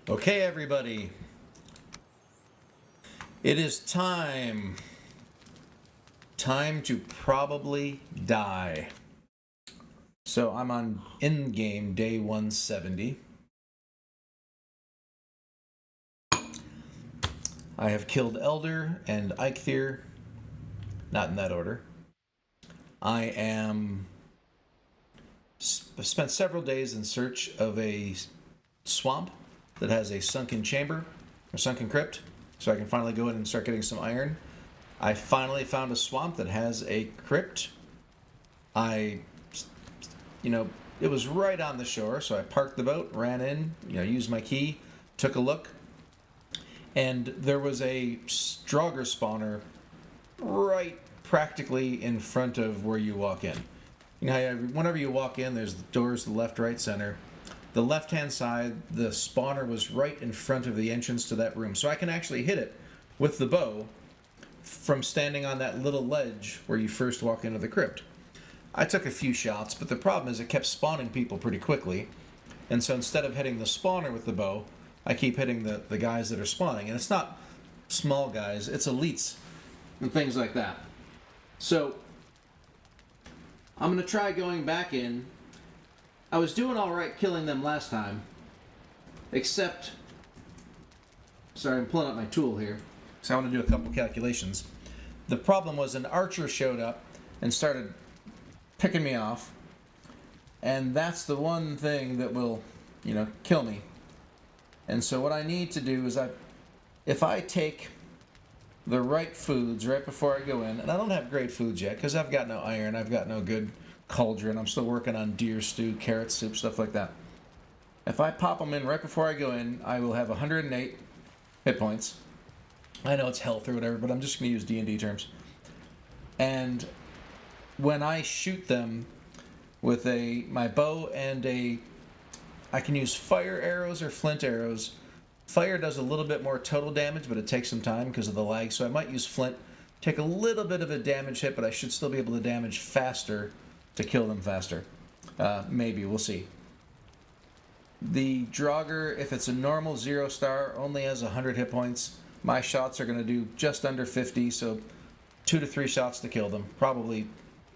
Okay, everybody. It is time. Time to probably die. So I'm on in-game day 170. I have killed Elder and Eikthyr. Not in that order. I am spent several days in search of a swamp that has a sunken chamber, or sunken crypt, so I can finally go in and start getting some iron. I finally found a swamp that has a crypt. It was right on the shore, so I parked the boat, ran in, used my key, took a look, and there was a Draugr spawner right practically in front of where you walk in. Whenever you walk in, there's the doors to the left, right, center. The left-hand side, the spawner was right in front of the entrance to that room. So I can actually hit it with the bow from standing on that little ledge where you first walk into the crypt. I took a few shots, but the problem is it kept spawning people pretty quickly. And so instead of hitting the spawner with the bow, I keep hitting the guys that are spawning. And it's not small guys, it's elites and things like that. So I'm going to try going back in. I was doing all right killing them last time, except, sorry, I'm pulling up my tool here, so I want to do a couple calculations. The problem was an archer showed up and started picking me off, and that's the one thing that will, kill me. And so what I need to do is if I take the right foods right before I go in, and I don't have great foods yet because I've got no iron, I've got no good cauldron, I'm still working on deer stew, carrot soup, stuff like that. If I pop them in right before I go in, I will have 108 hit points. I know it's health or whatever, but I'm just going to use D&D terms. And when I shoot them with my bow and I can use fire arrows or flint arrows. Fire does a little bit more total damage, but it takes some time because of the lag, so I might use flint. Take a little bit of a damage hit, but I should still be able to damage faster to kill them faster. Maybe, we'll see. The Draugr, if it's a normal 0 star, only has 100 hit points. My shots are going to do just under 50, so 2 to 3 shots to kill them. Probably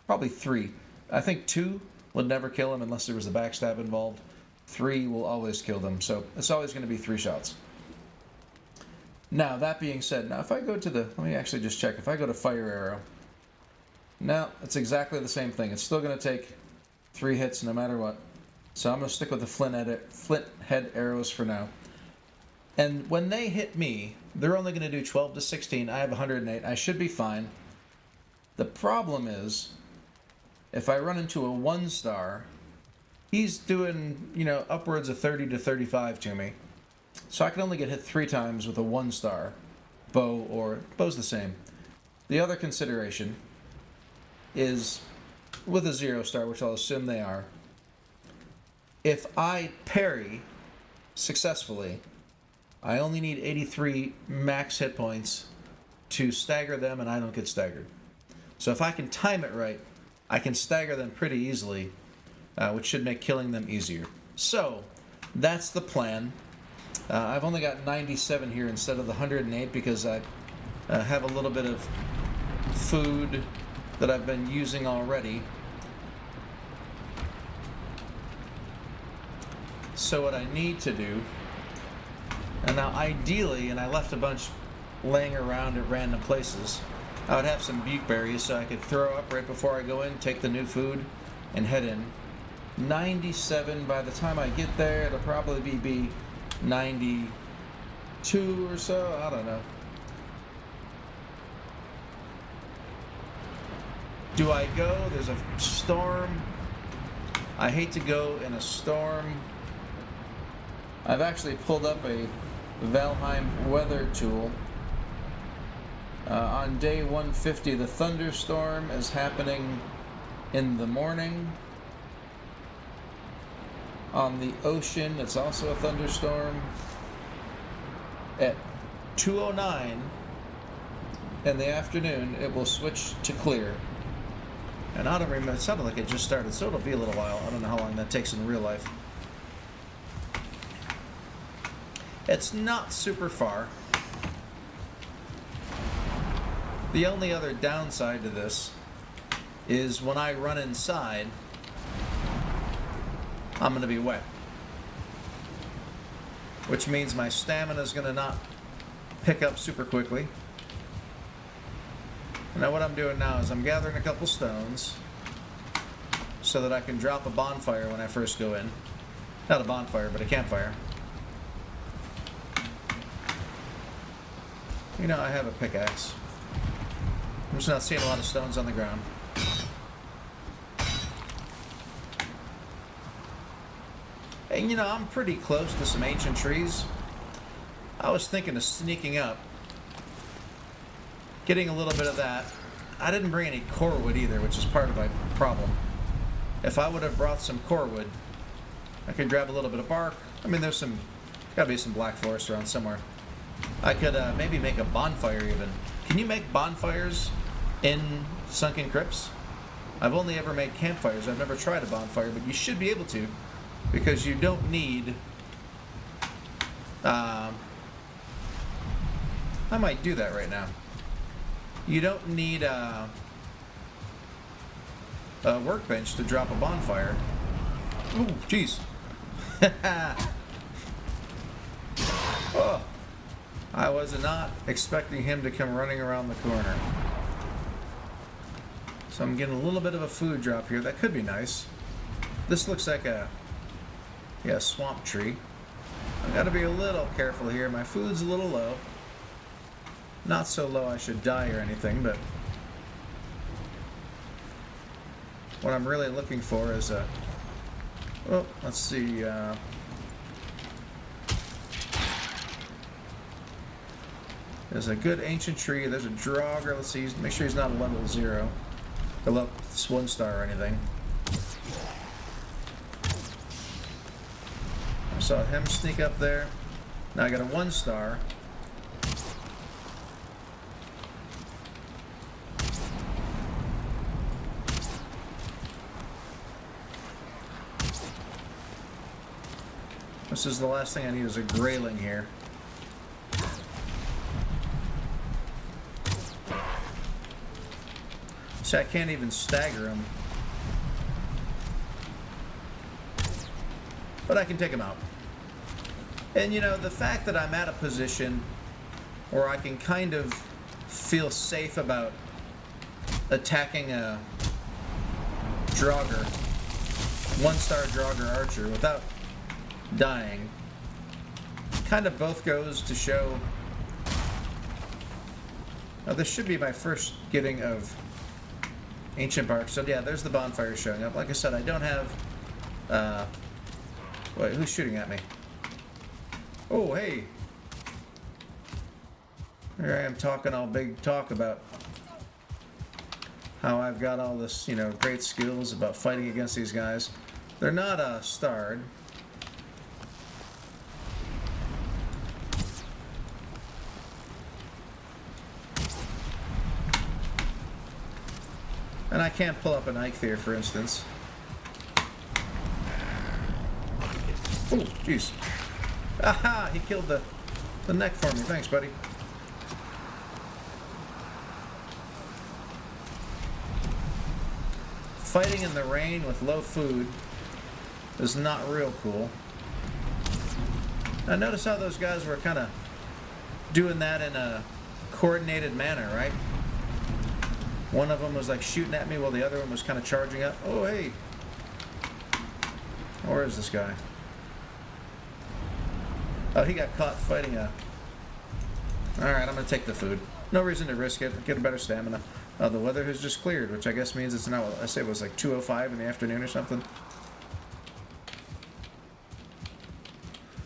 3. I think 2 would never kill them unless there was a backstab involved. 3 will always kill them, so it's always going to be 3 shots. Now, that being said, if I go to let me actually just check. If I go to fire arrow, no, it's exactly the same thing. It's still going to take 3 hits no matter what. So I'm going to stick with the flint head arrows for now. And when they hit me, they're only going to do 12 to 16. I have 108. I should be fine. The problem is, if I run into a 1 star, he's doing, upwards of 30 to 35 to me. So I can only get hit 3 times with a 1 star bow, or bow's the same. The other consideration is with a 0 star, which I'll assume they are. If I parry successfully, I only need 83 max hit points to stagger them, and I don't get staggered. So if I can time it right, I can stagger them pretty easily, which should make killing them easier. So that's the plan. I've only got 97 here instead of the 108 because I have a little bit of food that I've been using already. So what I need to do, and now ideally, and I left a bunch laying around at random places, I would have some bukeberries so I could throw up right before I go in, take the new food, and head in. 97, by the time I get there, it'll probably be 92 or so, I don't know. Do I go? There's a storm. I hate to go in a storm. I've actually pulled up a Valheim weather tool. On day 150, the thunderstorm is happening in the morning. On the ocean, it's also a thunderstorm. At 2:09 in the afternoon, it will switch to clear. And I don't remember, it sounded like it just started, so it'll be a little while. I don't know how long that takes in real life. It's not super far. The only other downside to this is when I run inside, I'm going to be wet. Which means my stamina is going to not pick up super quickly. Now what I'm doing now is I'm gathering a couple stones so that I can drop a bonfire when I first go in. Not a bonfire, but a campfire. You know, I have a pickaxe. I'm just not seeing a lot of stones on the ground. And you know, I'm pretty close to some ancient trees. I was thinking of sneaking up, getting a little bit of that. I didn't bring any core wood either, which is part of my problem. If I would have brought some core wood, I could grab a little bit of bark. I mean, there's gotta be some black forest around somewhere. I could maybe make a bonfire even. Can you make bonfires in sunken crypts? I've only ever made campfires. I've never tried a bonfire, but you should be able to, because you don't need... I might do that right now. You don't need a workbench to drop a bonfire. Ooh, jeez. Oh, I was not expecting him to come running around the corner. So I'm getting a little bit of a food drop here. That could be nice. This looks like a swamp tree. I've got to be a little careful here. My food's a little low. Not so low I should die or anything, but what I'm really looking for is a... Oh, let's see. There's a good ancient tree. There's a Draugr. Let's see. Make sure he's not a level 0. A level 1 star or anything. I saw him sneak up there. Now I got a 1 star. This is the last thing I need is a grayling here. See, I can't even stagger him. But I can take him out. And you know, the fact that I'm at a position where I can kind of feel safe about attacking a Draugr, 1-star Draugr archer without dying, kind of both goes to show... Oh, this should be my first getting of ancient bark. So yeah, there's the bonfire showing up. Like I said, I don't have... Wait, who's shooting at me? Oh, hey! Here I am talking all big talk about how I've got all this, you know, great skills about fighting against these guys. They're not starred. And I can't pull up an Eikthyr, for instance. Oh, jeez. Aha! He killed the neck for me. Thanks, buddy. Fighting in the rain with low food is not real cool. Now notice how those guys were kind of doing that in a coordinated manner, right? One of them was like shooting at me while the other one was kind of charging up. Oh, hey. Where is this guy? Oh, he got caught fighting a... Alright, I'm going to take the food. No reason to risk it. Get a better stamina. The weather has just cleared, which I guess means it's now, I say it was like 2:05 in the afternoon or something.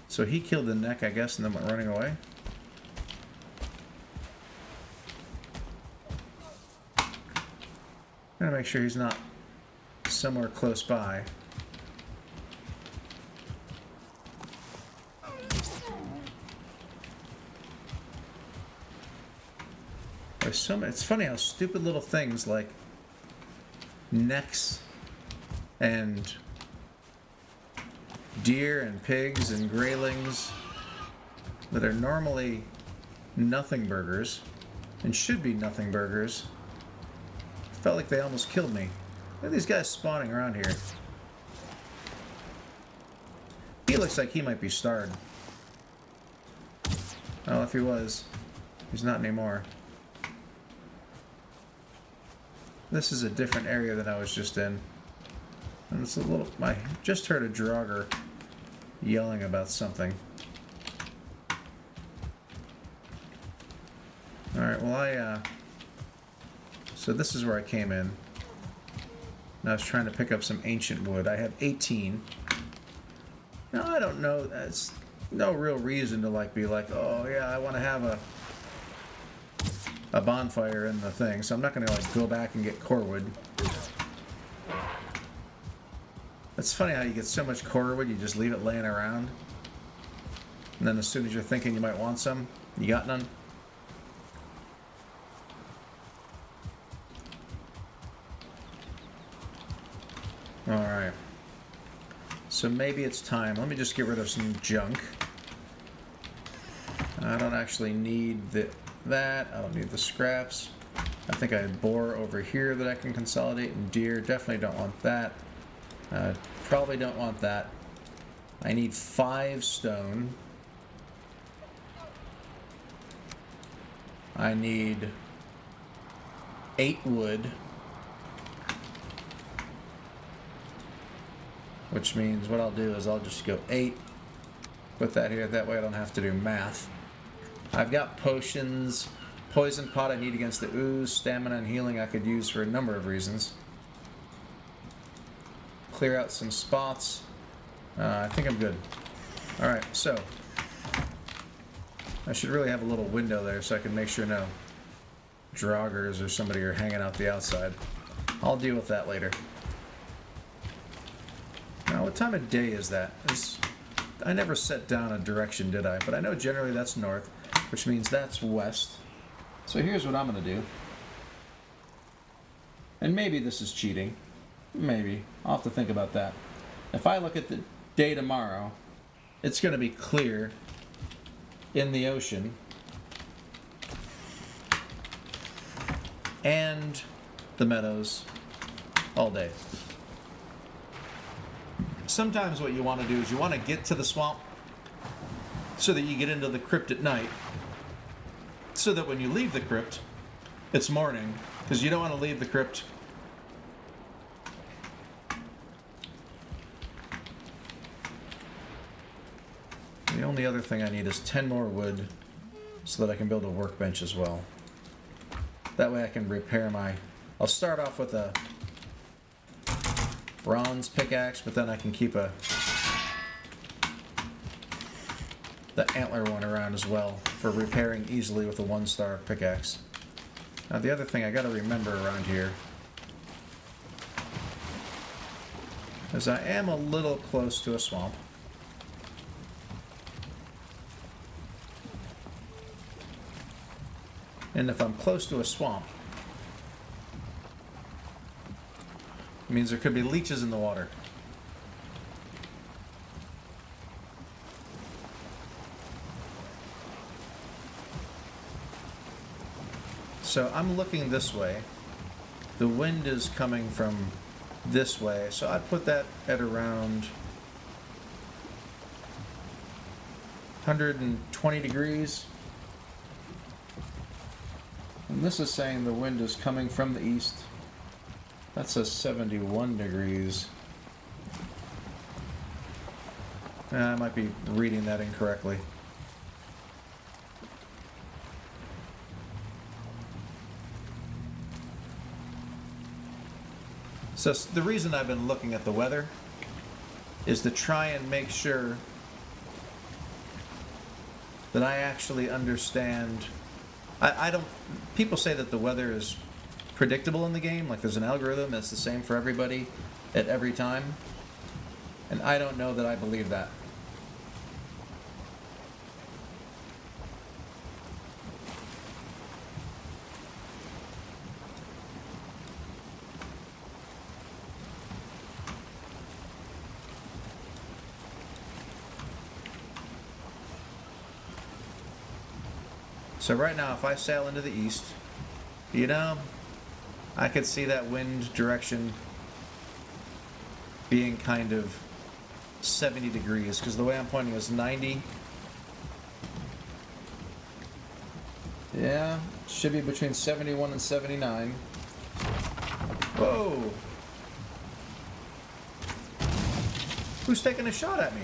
So he killed the neck, I guess, and then went running away. Gotta make sure he's not somewhere close by. It's funny how stupid little things like necks and deer and pigs and graylings that are normally nothing burgers and should be nothing burgers. Felt like they almost killed me. Look at these guys spawning around here. He looks like he might be starved. Oh, if he was, he's not anymore. This is a different area than I was just in. And it's a little... I just heard a Draugr yelling about something. Alright, well so this is where I came in. And I was trying to pick up some ancient wood. I have 18. Now, I don't know... That's no real reason to be like, oh yeah, I want to have a bonfire in the thing, so I'm not going to go back and get core wood. It's funny how you get so much core wood, you just leave it laying around. And then as soon as you're thinking you might want some, you got none. Alright. So maybe it's time. Let me just get rid of some junk. I don't actually need that. I don't need the scraps. I think I had boar over here that I can consolidate, and deer. Definitely don't want that. Probably don't want that. I need 5 stone. I need 8 wood. Which means what I'll do is I'll just go 8. Put that here. That way I don't have to do math. I've got potions. Poison pot I need against the ooze. Stamina and healing I could use for a number of reasons. Clear out some spots. I think I'm good. Alright, so I should really have a little window there so I can make sure no Draugrs or somebody are hanging out the outside. I'll deal with that later. Now, what time of day is that? I never set down a direction, did I? But I know generally that's north, which means that's west. So here's what I'm going to do. And maybe this is cheating. Maybe. I'll have to think about that. If I look at the day tomorrow, it's going to be clear in the ocean. And the meadows all day. Sometimes what you want to do is you want to get to the swamp so that you get into the crypt at night, so that when you leave the crypt, it's morning, because you don't want to leave the crypt the only other thing I need is 10 more wood so that I can build a workbench as well. That way I can repair I'll start off with a bronze pickaxe, but then I can keep the antler one around as well for repairing easily with a 1-star pickaxe. Now the other thing I gotta remember around here is I am a little close to a swamp. And if I'm close to a swamp, it means there could be leeches in the water. So I'm looking this way. The wind is coming from this way, so I'd put that at around 120 degrees. And this is saying the wind is coming from the east. That says 71 degrees. I might be reading that incorrectly. So the reason I've been looking at the weather is to try and make sure that I actually understand. I don't. People say that the weather is predictable in the game, like there's an algorithm that's the same for everybody at every time, and I don't know that I believe that. So right now, if I sail into the east, you know, I could see that wind direction being kind of 70 degrees, because the way I'm pointing is 90. Yeah, should be between 71 and 79. Whoa! Who's taking a shot at me?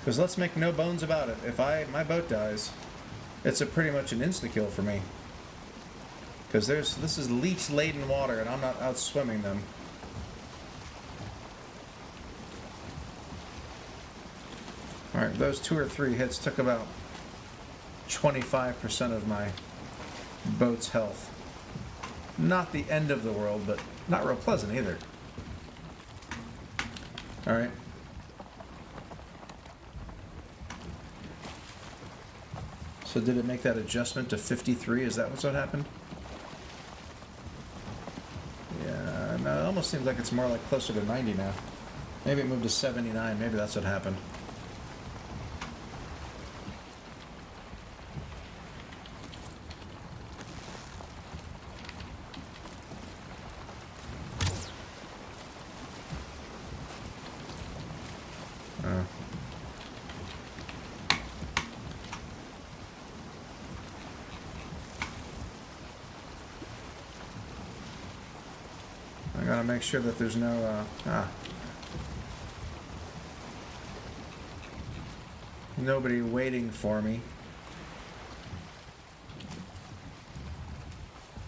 Because let's make no bones about it. If my boat dies, it's pretty much an insta-kill for me. Because this is leech-laden water, and I'm not out swimming them. Alright, those 2 or 3 hits took about 25% of my boat's health. Not the end of the world, but not real pleasant either. Alright. So did it make that adjustment to 53? Is that what's what happened? Yeah, no, it almost seems like it's more like closer to 90 now. Maybe it moved to 79. Maybe that's what happened. I gotta make sure that there's no, nobody waiting for me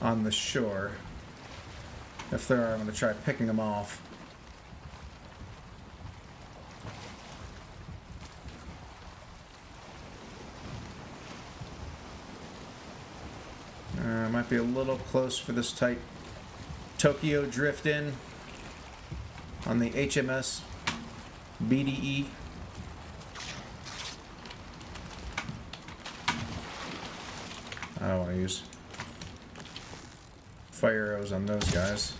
on the shore. If there are, I'm gonna try picking them off. Might be a little close for this tight Tokyo drift in on the HMS BDE. I don't want to use fire arrows on those guys.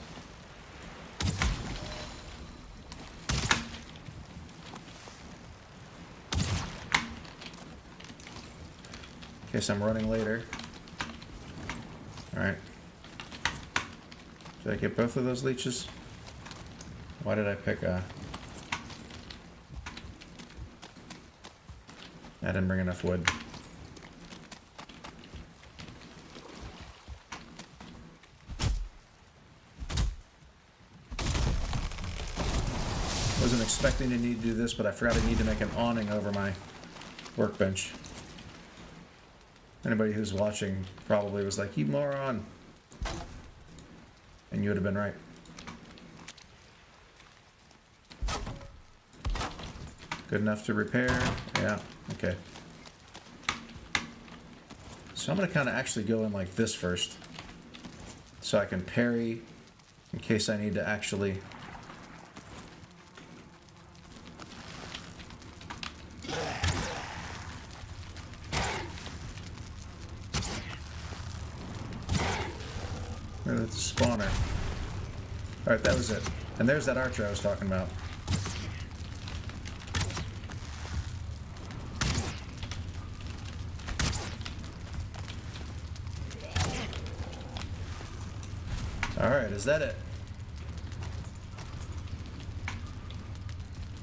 In case I'm running later. Alright. Did I get both of those leeches? Why did I pick a... I didn't bring enough wood. Wasn't expecting to need to do this, but I forgot I need to make an awning over my workbench. Anybody who's watching probably was like, you moron. And you would have been right. Good enough to repair? Yeah, okay. So I'm going to kind of actually go in like this first. So I can parry in case I need to actually... That's a spawner. Alright, that was it. And there's that archer I was talking about. Alright, is that it?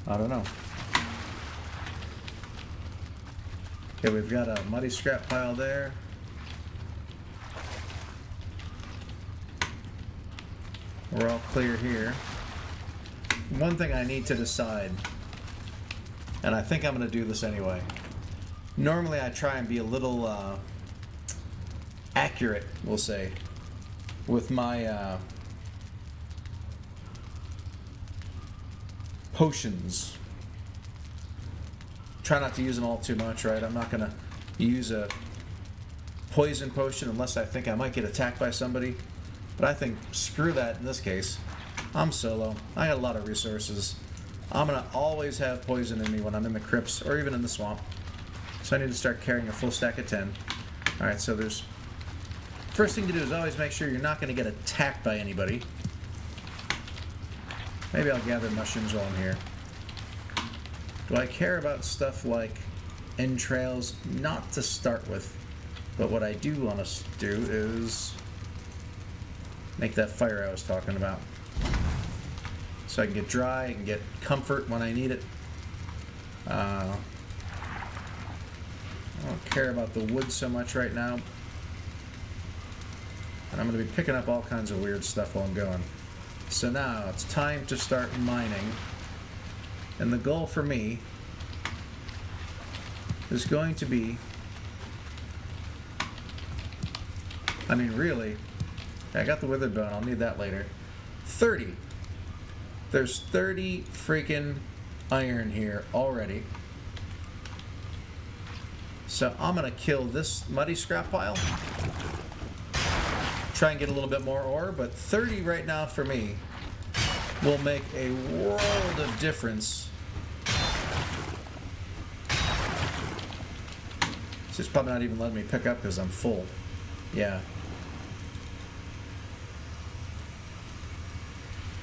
I don't know. Okay, we've got a muddy scrap pile there. We're all clear here. One thing I need to decide, and I think I'm going to do this anyway. Normally I try and be a little accurate, we'll say, with my potions. Try not to use them all too much, right? I'm not going to use a poison potion unless I think I might get attacked by somebody. But I think, screw that in this case. I'm solo. I got a lot of resources. I'm going to always have poison in me when I'm in the crypts or even in the swamp. So I need to start carrying a full stack of 10. Alright, so there's First thing to do is always make sure you're not going to get attacked by anybody. Maybe I'll gather mushrooms while I'm here. Do I care about stuff like entrails? Not to start with. But what I do want to do is make that fire I was talking about. So I can get dry, I can get comfort when I need it. I don't care about the wood so much right now. And I'm going to be picking up all kinds of weird stuff while I'm going. So now it's time to start mining. And the goal for me is going to be, I mean really, I got the withered bone, I'll need that later. 30. There's 30 freaking iron here already. So I'm going to kill this muddy scrap pile. Try and get a little bit more ore, but 30 right now for me will make a world of difference. It's probably not even letting me pick up because I'm full. Yeah.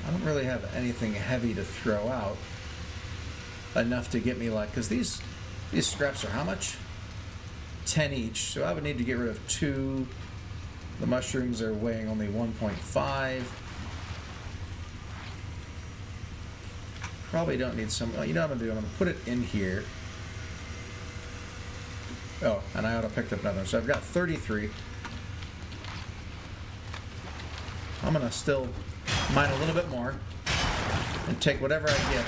I don't really have anything heavy to throw out. Enough to get me like, because these scraps are how much? 10 each, so I would need to get rid of 2. The mushrooms are weighing only 1.5. Probably don't need some, you know what I'm going to do? I'm going to put it in here. Oh, and I ought to pick up another one. So I've got 33. I'm going to still mine a little bit more and take whatever I get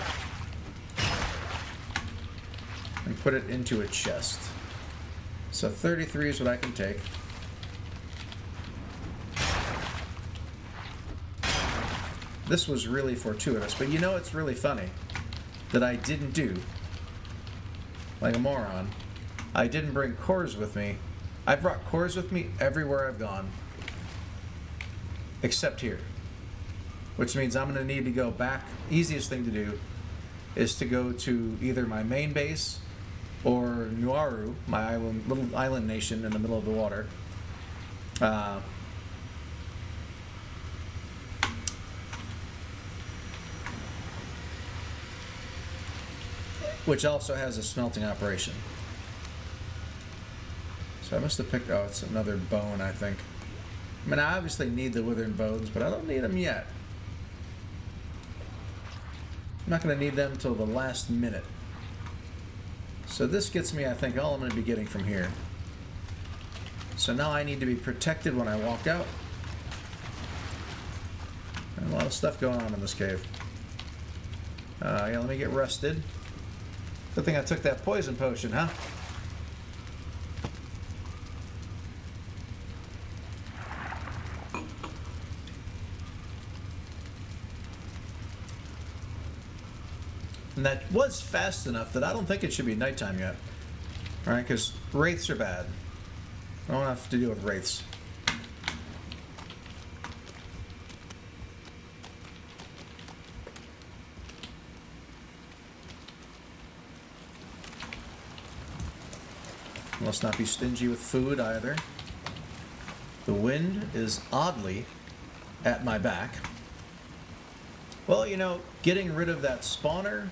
and put it into a chest. So 33 is what I can take. This was really fortuitous, but you know it's really funny that I didn't do, like a moron, I didn't bring cores with me. I've brought cores with me everywhere I've gone, except here, which means I'm going to need to go back. Easiest thing to do is to go to either my main base or Nuaru, my island, little island nation in the middle of the water. Which also has a smelting operation. So I must have picked, oh, it's another bone, I think. I mean, I obviously need the withered bones, but I don't need them yet. I'm not going to need them until the last minute. So this gets me, I think, all I'm going to be getting from here. So now I need to be protected when I walk out. And a lot of stuff going on in this cave. Yeah, let me get rested. Good thing I took that poison potion, huh? And that was fast enough that I don't think it should be nighttime yet. Alright, because wraiths are bad. I don't have to deal with wraiths. Let's not be stingy with food either. The wind is oddly at my back. Well, you know, getting rid of that spawner,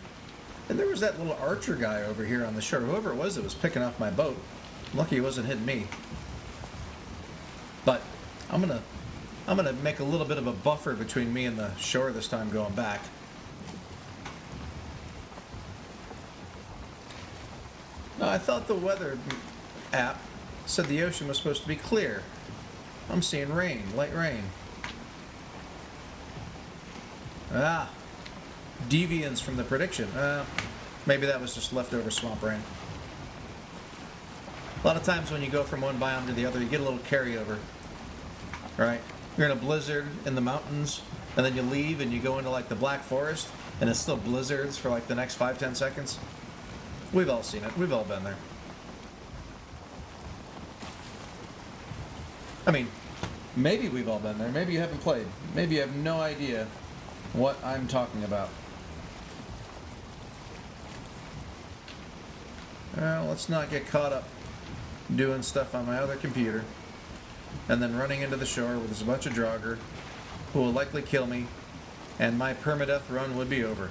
and there was that little archer guy over here on the shore. Whoever it was that was picking off my boat. Lucky he wasn't hitting me. But I'm gonna make a little bit of a buffer between me and the shore this time going back. Now, I thought the weather app said the ocean was supposed to be clear. I'm seeing rain, light rain. Ah, deviance from the prediction. Maybe that was just leftover swamp rain. A lot of times when you go from one biome to the other, you get a little carryover, right? You're in a blizzard in the mountains, and then you leave and you go into like the Black Forest, and it's still blizzards for like the next 5-10 seconds. We've all seen it. We've all been there. I mean, maybe we've all been there. Maybe you haven't played. Maybe you have no idea what I'm talking about. Well, let's not get caught up doing stuff on my other computer. and then running into the shore where there's a bunch of Draugr who will likely kill me, and my permadeath run would be over.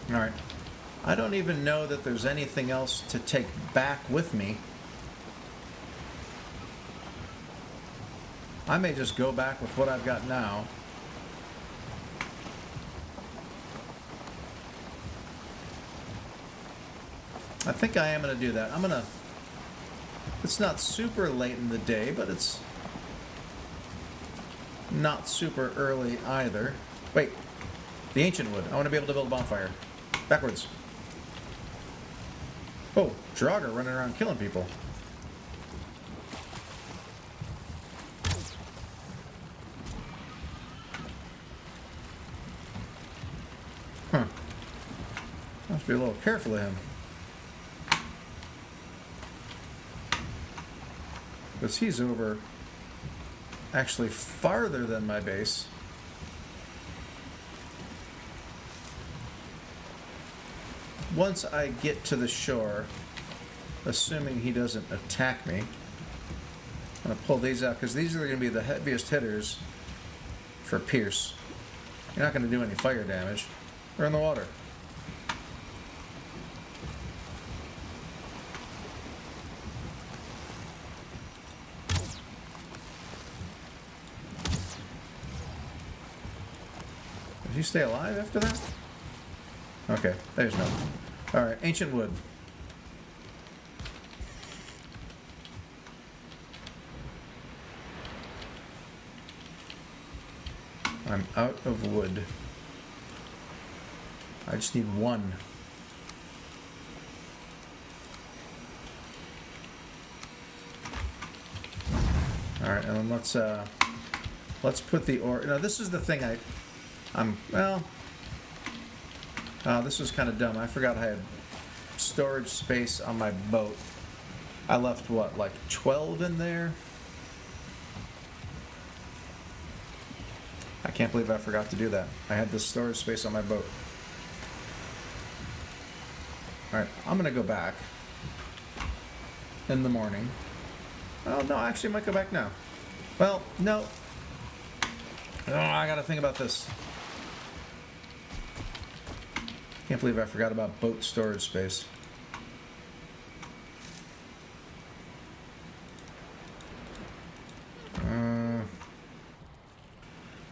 Alright. I don't even know that there's anything else to take back with me. I may just go back with what I've got now. I think I am going to do that. I'm going to... It's not super late in the day, but it's not super early either. Wait. The ancient wood. I want to be able to build a bonfire. Backwards. Oh, Draugr running around killing people. Huh. Must be a little careful of him. Because he's over actually farther than my base. Once I get to the shore, assuming he doesn't attack me, I'm going to pull these out because these are going to be the heaviest hitters for Pierce. You're not going to do any fire damage. They're in the water. Did he stay alive after that? Okay, there's no. Alright, ancient wood. I'm out of wood. I just need one. Alright, and then let's put the ore. Now this is the thing this was kind of dumb. I forgot I had storage space on my boat. I left, what, like 12 in there? I can't believe I forgot to do that. I had this storage space on my boat. Alright, I'm going to go back in the morning. Oh, no, actually I might go back now. Well, no. Oh, I got to think about this. Can't believe I forgot about boat storage space.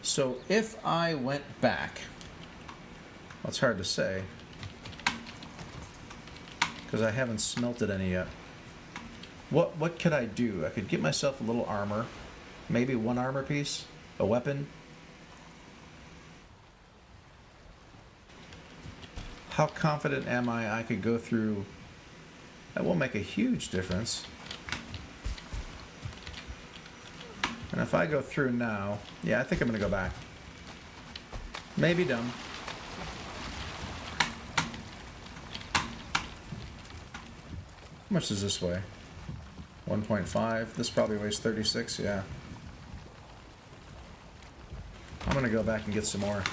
So if I went back, well, it's hard to say because I haven't smelted any yet. What could I do? I could get myself a little armor, maybe one armor piece, a weapon. How confident am I could go through? That will make a huge difference. And if I go through now, yeah, I think I'm going to go back. Maybe dumb. How much is this weigh? 1.5. This probably weighs 36, yeah. I'm going to go back and get some more.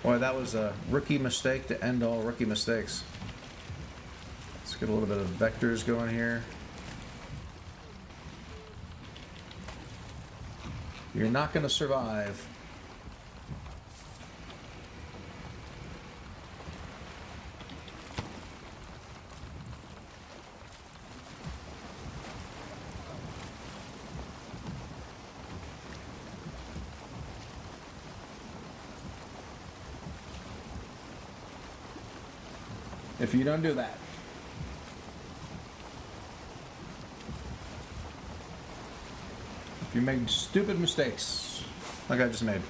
Boy, that was a rookie mistake to end all rookie mistakes. Let's get a little bit of vectors going here. You're not going to survive. If you don't do that. If you make stupid mistakes, like I just made.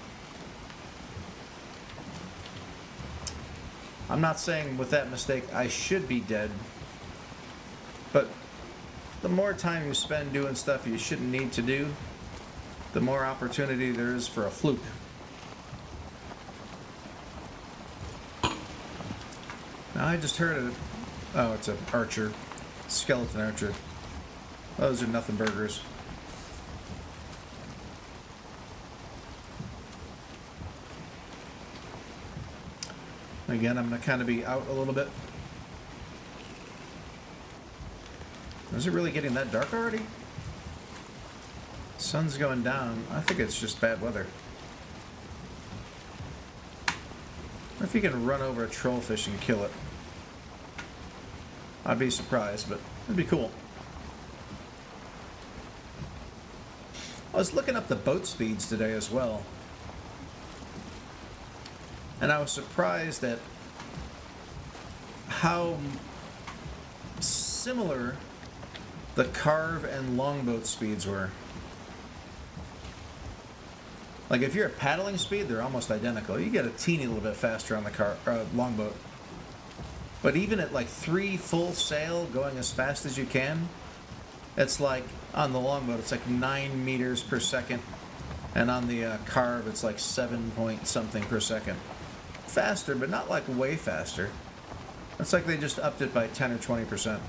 I'm not saying with that mistake I should be dead, but the more time you spend doing stuff you shouldn't need to do, the more opportunity there is for a fluke. I just heard it. Oh, it's an archer. Skeleton archer. Those are nothing burgers. Again, I'm going to kind of be out a little bit. Is it really getting that dark already? Sun's going down. I think it's just bad weather. What if you can run over a trollfish and kill it? I'd be surprised, but it'd be cool. I was looking up the boat speeds today as well. And I was surprised at how similar the carve and longboat speeds were. Like if you're at paddling speed, they're almost identical. You get a teeny little bit faster on the longboat. But even at like 3 full sail, going as fast as you can, it's like on the longboat, it's like 9 meters per second, and on the carve, it's like 7 point something per second. Faster, but not like way faster. It's like they just upped it by 10 or 20%.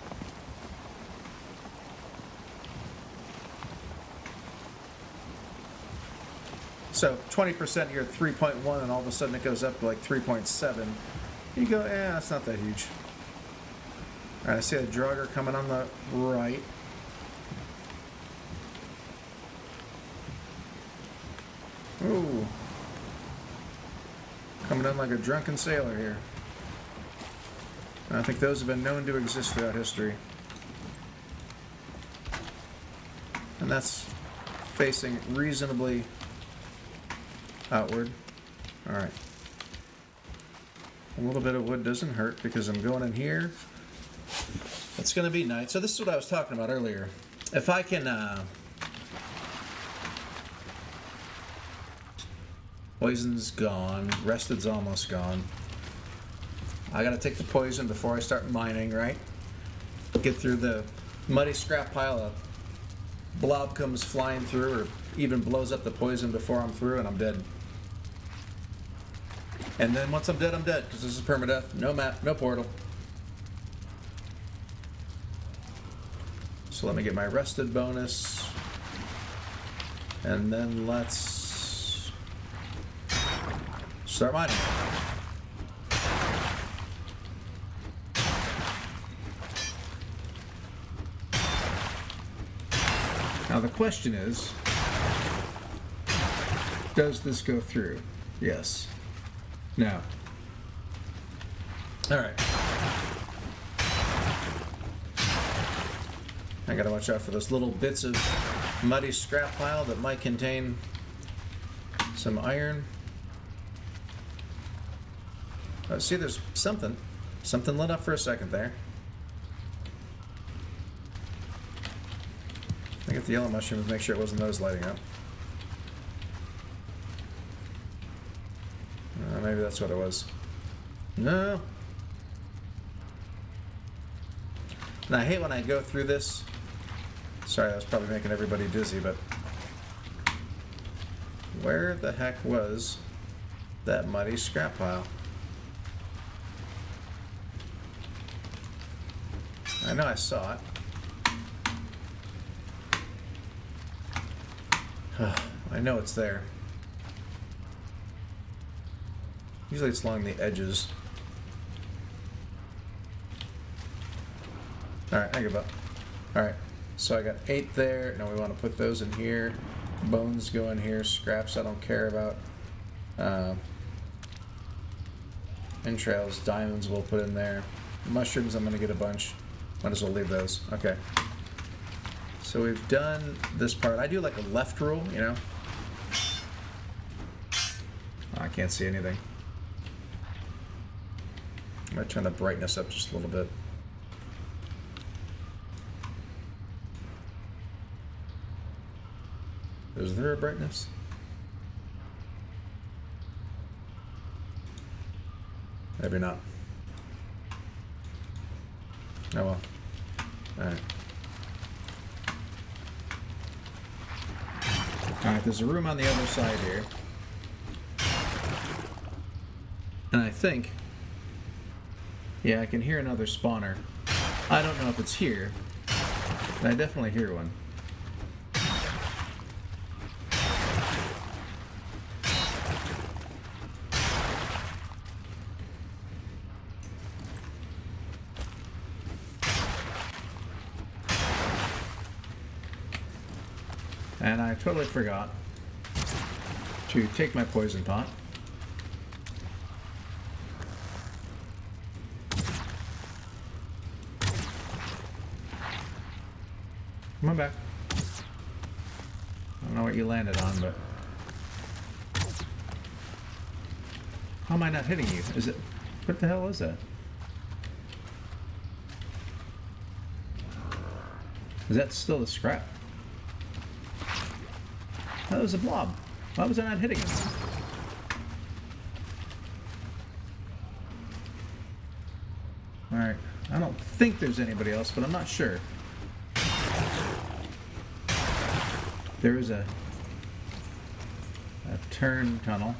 So 20%, you're at 3.1, and all of a sudden it goes up to like 3.7. You go, that's not that huge. All right, I see a drogger coming on the right. Ooh. Coming in like a drunken sailor here. I think those have been known to exist throughout history. And that's facing reasonably outward. All right. A little bit of wood doesn't hurt because I'm going in here. It's going to be night. So this is what I was talking about earlier. If I can... Poison's gone. Rested's almost gone. I gotta take the poison before I start mining, right? Get through the muddy scrap pile. A blob comes flying through or even blows up the poison before I'm through and I'm dead. And then once I'm dead, because this is permadeath. No map, no portal. So let me get my rested bonus. And then let's start mining. Now the question is, does this go through? Yes. No. Alright. I gotta watch out for those little bits of muddy scrap pile that might contain some iron. Oh, see, there's something. Something lit up for a second there. I get the yellow mushrooms, make sure it wasn't those lighting up. Maybe that's what it was. No. And I hate when I go through this. Sorry, that was probably making everybody dizzy, but where the heck was that muddy scrap pile? I know I saw it. I know it's there. Usually it's along the edges. Alright, I give up. Alright, so I got 8 there. Now we want to put those in here. Bones go in here. Scraps I don't care about. Entrails, diamonds we'll put in there. Mushrooms I'm going to get a bunch. Might as well leave those. Okay. So we've done this part. I do like a left rule, you know. Oh, I can't see anything. I might turn the brightness up just a little bit. Is there a brightness? Maybe not. Oh well. Alright. Alright, there's a room on the other side here. And I think Yeah, I can hear another spawner. I don't know if it's here, but I definitely hear one. And I totally forgot to take my poison pot. Come on back. I don't know what you landed on, but... How am I not hitting you? Is it... What the hell is that? Is that still the scrap? That was a blob. Why was I not hitting him? Alright. I don't think there's anybody else, but I'm not sure. There is a turn tunnel.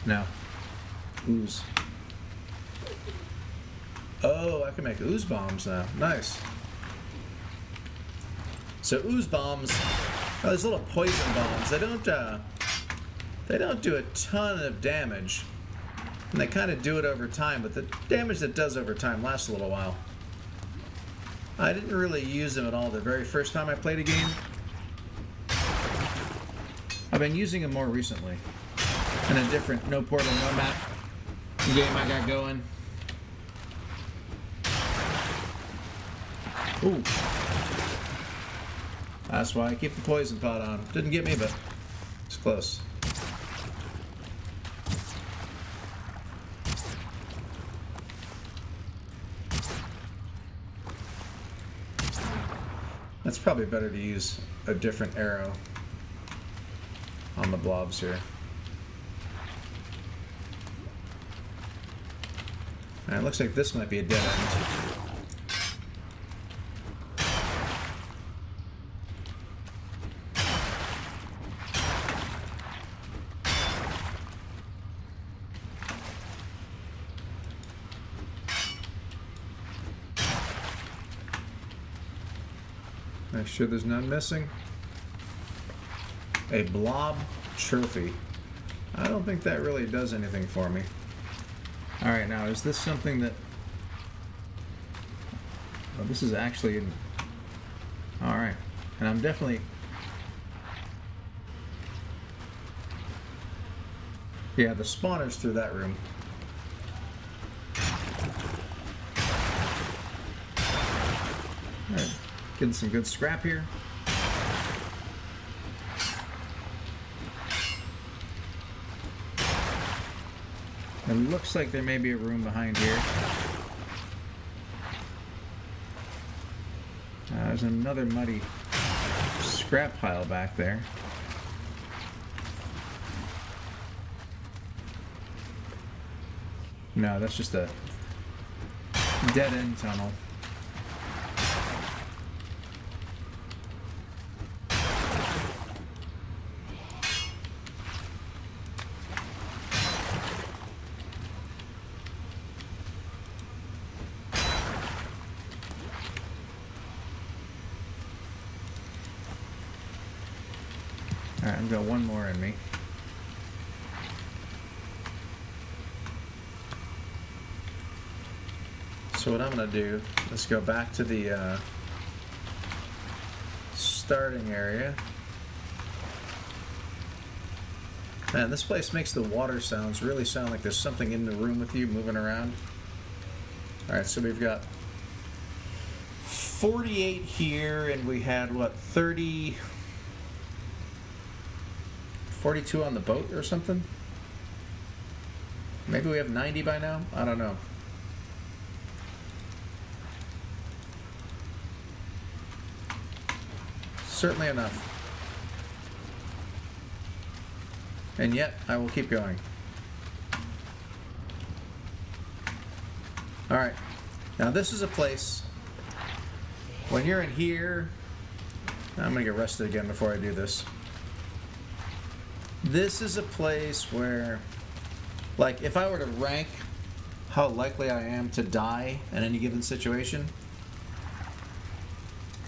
No. Ooze. Oh, I can make ooze bombs now. Nice. So ooze bombs, those little poison bombs, they don't do a ton of damage. And they kind of do it over time, but the damage that does over time lasts a little while. I didn't really use them at all the very first time I played a game. I've been using them more recently. In a different no portal, no map game I got going. Ooh. That's why I keep the poison pot on. Didn't get me, but it's close. It's probably better to use a different arrow on the blobs here. And it looks like this might be a dead end. Make sure there's none missing. A blob trophy. I don't think that really does anything for me. Alright, now is this something that... Oh, this is actually... Alright. And I'm definitely... Yeah, the spawner's through that room. Alright. Getting some good scrap here. It looks like there may be a room behind here. There's another muddy scrap pile back there. No, that's just a dead end tunnel. Alright, I've got one more in me. So what I'm going to do is go back to the starting area. Man, this place makes the water sounds really sound like there's something in the room with you moving around. Alright, so we've got 48 here, and we had, what, 42 on the boat or something? Maybe we have 90 by now? I don't know. Certainly enough. And yet, I will keep going. Alright. Now this is a place, when you're in here, I'm going to get rested again before I do this. This is a place where, like, if I were to rank how likely I am to die in any given situation,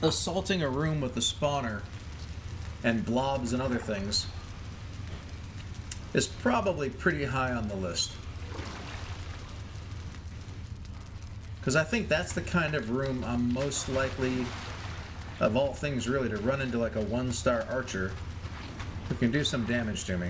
assaulting a room with a spawner and blobs and other things is probably pretty high on the list. Because I think that's the kind of room I'm most likely, of all things really, to run into like a 1-star archer who can do some damage to me.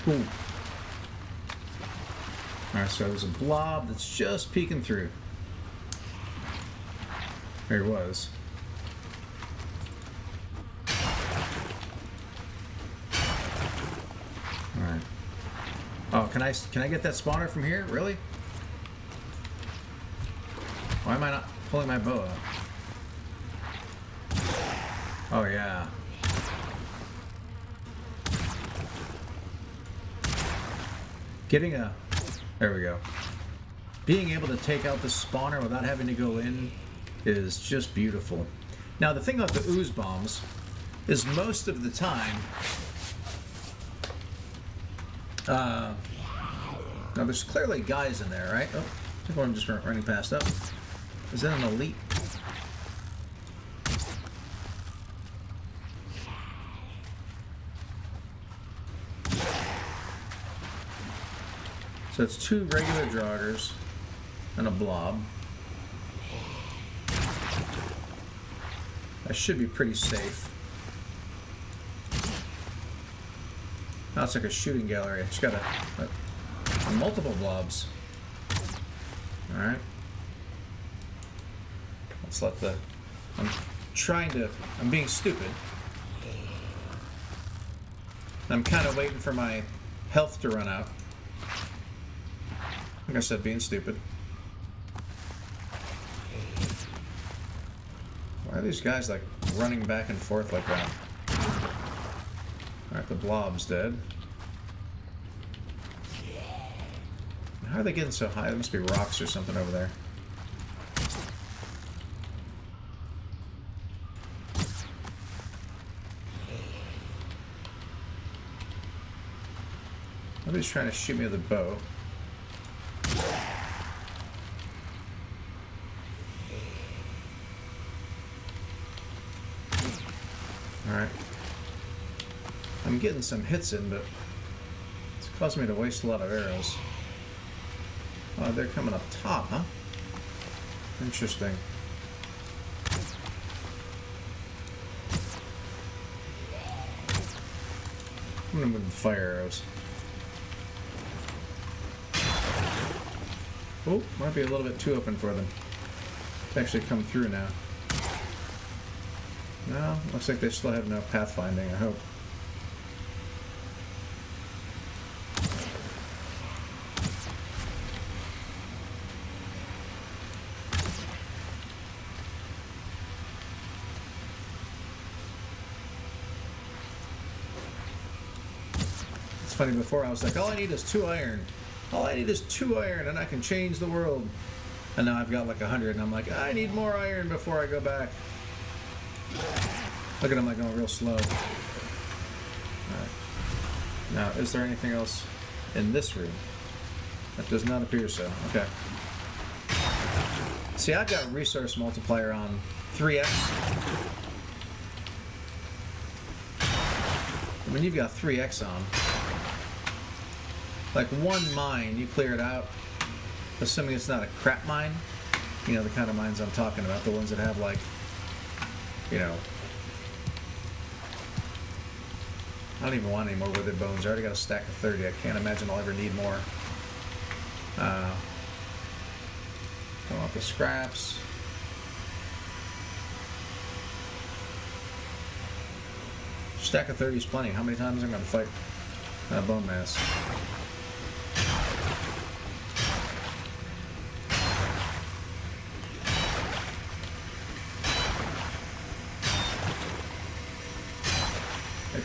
Ooh. Alright, so there's a blob that's just peeking through. There he was. Alright. Oh, can I get that spawner from here? Really? Why am I not pulling my bow out? Oh yeah. Getting a... There we go. Being able to take out the spawner without having to go in is just beautiful. Now, the thing about the ooze bombs is most of the time... now, there's clearly guys in there, right? Oh, I think I'm just running past up. Is that an elite? So it's 2 regular joggers and a blob. I should be pretty safe. Now it's like a shooting gallery. It's got a multiple blobs. Alright. Let's let the... I'm being stupid. I'm kind of waiting for my health to run out. Like I said, being stupid. Why are these guys like running back and forth like that? Alright, the blob's dead. How are they getting so high? There must be rocks or something over there. Nobody's trying to shoot me with a bow. Alright. I'm getting some hits in, but it's causing me to waste a lot of arrows. Oh, they're coming up top, huh? Interesting. I'm gonna move the fire arrows. Oh, might be a little bit too open for them to actually come through now. No, looks like they still have no pathfinding, I hope. It's funny, before I was like, all I need is 2 iron. All I need is 2 iron and I can change the world. And now I've got like 100 and I'm like, I need more iron before I go back. Look at him like going real slow. Alright. Now, is there anything else in this room? That does not appear so. Okay. See, I've got resource multiplier on 3x. When you've got 3x on, like 1 mine, you clear it out, assuming it's not a crap mine. You know, the kind of mines I'm talking about, the ones that have like, you know, I don't even want any more withered bones. I already got a stack of 30. I can't imagine I'll ever need more. Don't want the scraps. Stack of 30 is plenty. How many times am I going to fight bone mass?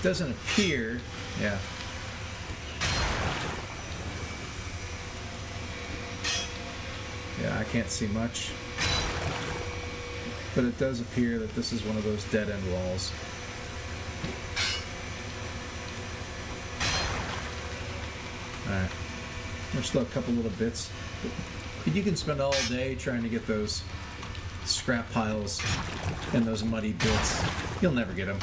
doesn't appear. Yeah. Yeah, I can't see much. But it does appear that this is one of those dead-end walls. Alright. There's still a couple little bits. But you can spend all day trying to get those scrap piles and those muddy bits. You'll never get them.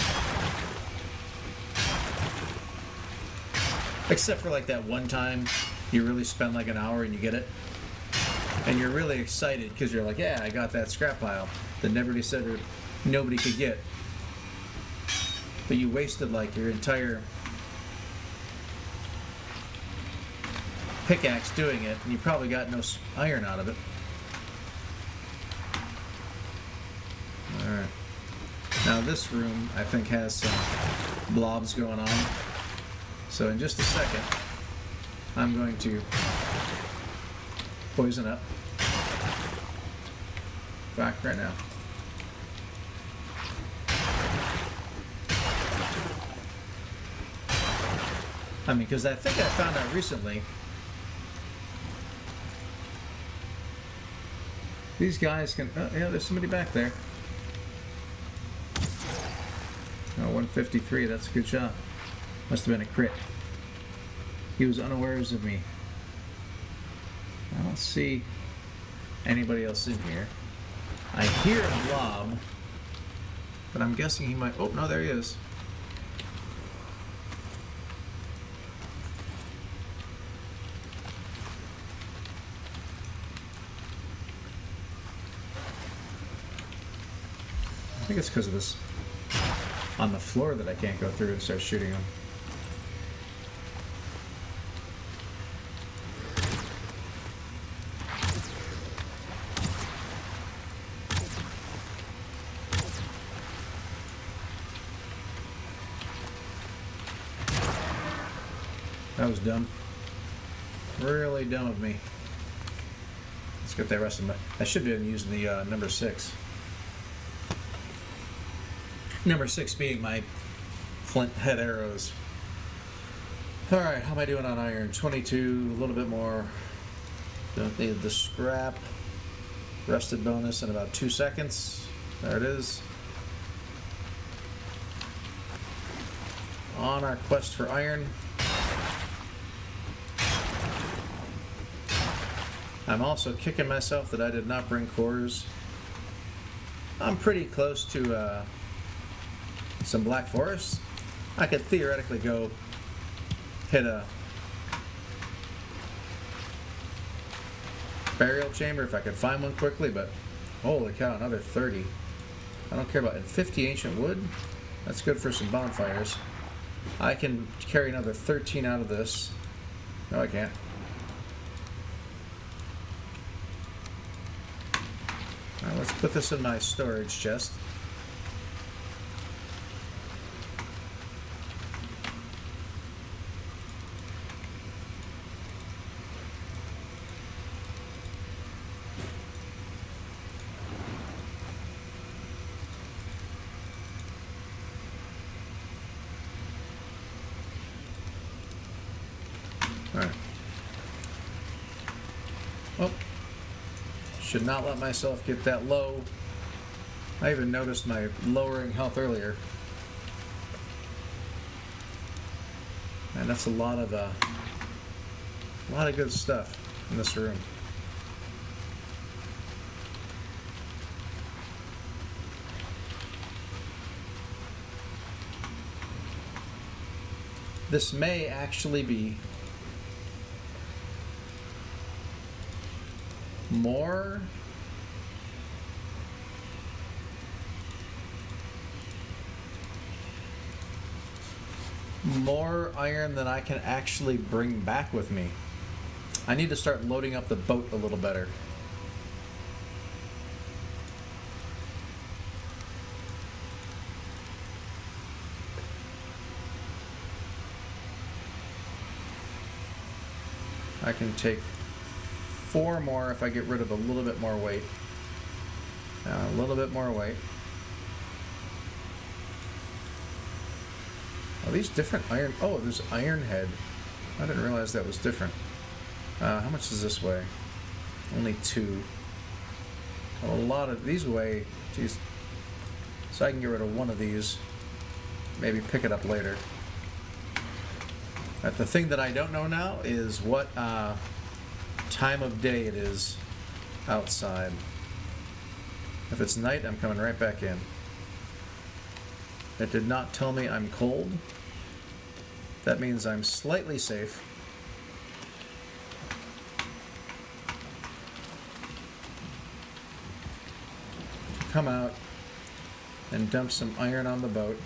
Except for like that one time you really spend like an hour and you get it. And you're really excited because you're like, yeah, I got that scrap pile that nobody could get. But you wasted like your entire pickaxe doing it, and you probably got no iron out of it. Alright. Now this room, I think, has some blobs going on. So in just a second, I'm going to poison up. Back right now. I mean, because I think I found out recently these guys can... Oh, yeah, there's somebody back there. Oh, 153, that's a good shot. Must have been a crit. He was unawares of me. I don't see anybody else in here. I hear a blob, but I'm guessing he might... Oh, no, there he is. I think it's because of this on the floor that I can't go through and start shooting him. That was dumb. Really dumb of me. Let's get that rest of my... I should have been using the number 6. Number 6 being my flint head arrows. Alright, how am I doing on iron? 22, a little bit more. Don't need the scrap. Rested bonus in about 2 seconds. There it is. On our quest for iron. I'm also kicking myself that I did not bring cores. I'm pretty close to some Black Forest. I could theoretically go hit a burial chamber if I could find one quickly, but holy cow, another 30. I don't care about it. 50 ancient wood? That's good for some bonfires. I can carry another 13 out of this. No, I can't. Alright, let's put this in my storage chest. Alright. Oh. Should not let myself get that low. I even noticed my lowering health earlier. And that's a lot of good stuff in this room. This may actually be more iron than I can actually bring back with me. I need to start loading up the boat a little better. I can take 4 more if I get rid of a little bit more weight. A little bit more weight. Are these different iron? Oh, there's iron head. I didn't realize that was different. How much is this weigh? Only 2. A lot of these weigh. Geez. So I can get rid of one of these. Maybe pick it up later. But the thing that I don't know now is what time of day it is outside. If it's night, I'm coming right back in. It did not tell me I'm cold. That means I'm slightly safe. Come out and dump some iron on the boat.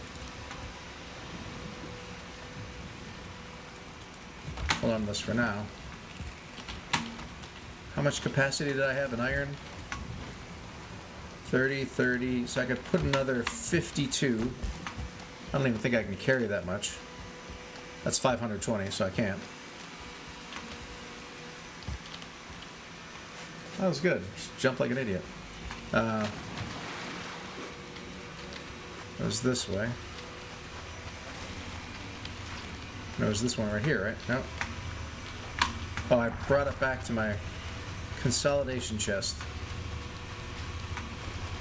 Hold on to this for now. How much capacity did I have in iron? 30, so I could put another 52. I don't even think I can carry that much. That's 520, so I can't. That was good. Just jumped like an idiot. It was this way. No, it was this one right here, right? No. Oh, I brought it back to my consolidation chest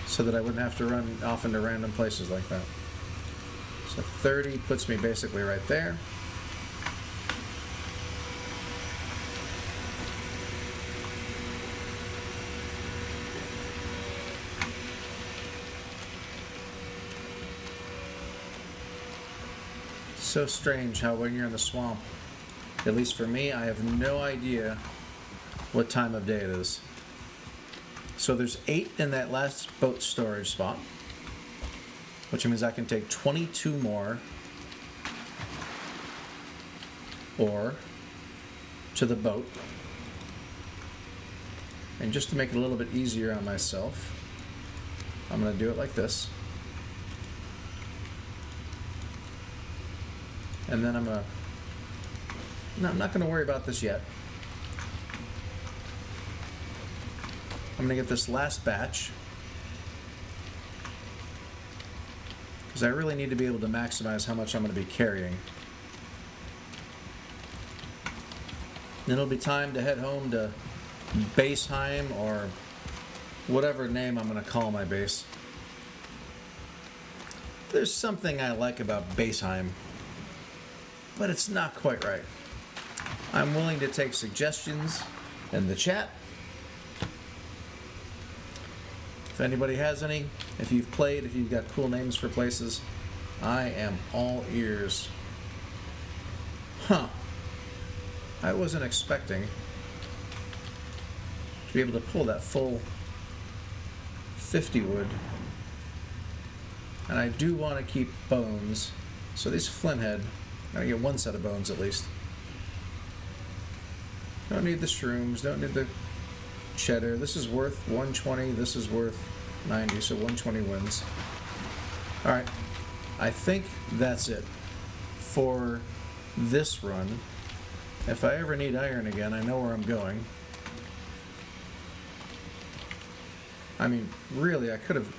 so that I wouldn't have to run off into random places like that. So 30 puts me basically right there. So strange how when you're in the swamp, at least for me, I have no idea what time of day it is. So there's 8 in that last boat storage spot, which means I can take 22 more, or to the boat. And just to make it a little bit easier on myself, I'm going to do it like this. And then I'm not going to worry about this yet. I'm going to get this last batch, because I really need to be able to maximize how much I'm going to be carrying. Then it'll be time to head home to Valheim, or whatever name I'm going to call my base. There's something I like about Valheim, but it's not quite right. I'm willing to take suggestions in the chat. If anybody has any, if you've played, if you've got cool names for places, I am all ears. Huh. I wasn't expecting to be able to pull that full 50 wood. And I do want to keep bones. So these flint head, I'm going to get one set of bones at least. Don't need the shrooms, don't need the cheddar. This is worth 120, this is worth 90, so 120 wins. Alright, I think that's it for this run. If I ever need iron again, I know where I'm going. I mean, really, I could have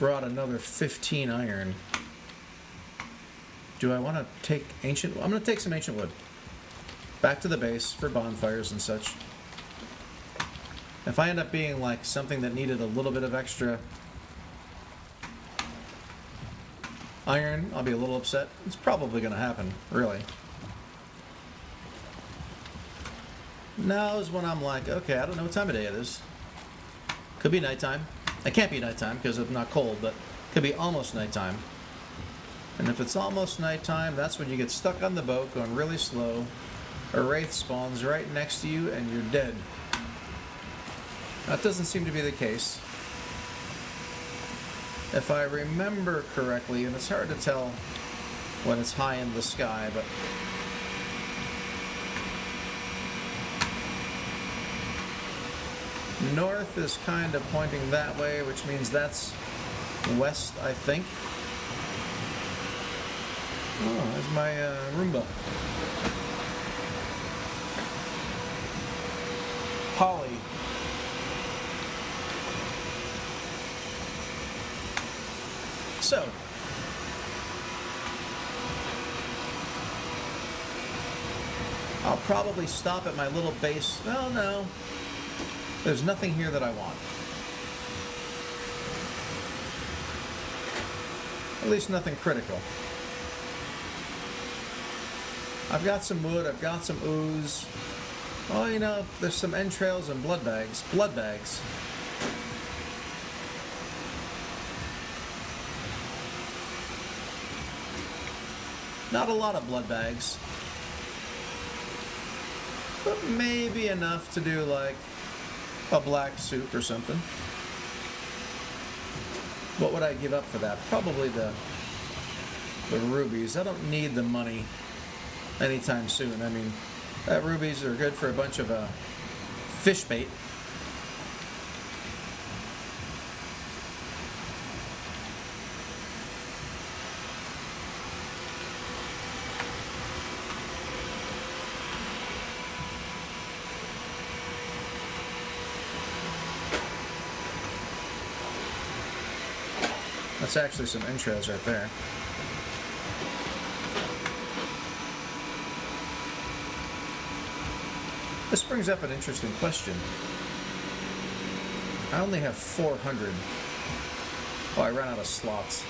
brought another 15 iron. Do I want to take ancient? I'm going to take some ancient wood. Back to the base for bonfires and such. If I end up being like something that needed a little bit of extra iron, I'll be a little upset. It's probably going to happen, really. Now is when I'm like, okay, I don't know what time of day it is. Could be nighttime. It can't be nighttime because it's not cold, but it could be almost nighttime. And if it's almost nighttime, that's when you get stuck on the boat going really slow. A wraith spawns right next to you and you're dead. That doesn't seem to be the case. If I remember correctly, and it's hard to tell when it's high in the sky, but north is kind of pointing that way, which means that's west, I think. Oh, there's my Roomba. Holly. So, I'll probably stop at my little base. Well, no. There's nothing here that I want. At least nothing critical. I've got some wood, I've got some ooze. Oh, you know, there's some entrails and blood bags. Blood bags. Not a lot of blood bags. But maybe enough to do like a black soup or something. What would I give up for that? Probably the rubies. I don't need the money anytime soon. I mean, rubies are good for a bunch of fish bait. That's actually some entrails right there. This brings up an interesting question. I only have 400. Oh, I ran out of slots.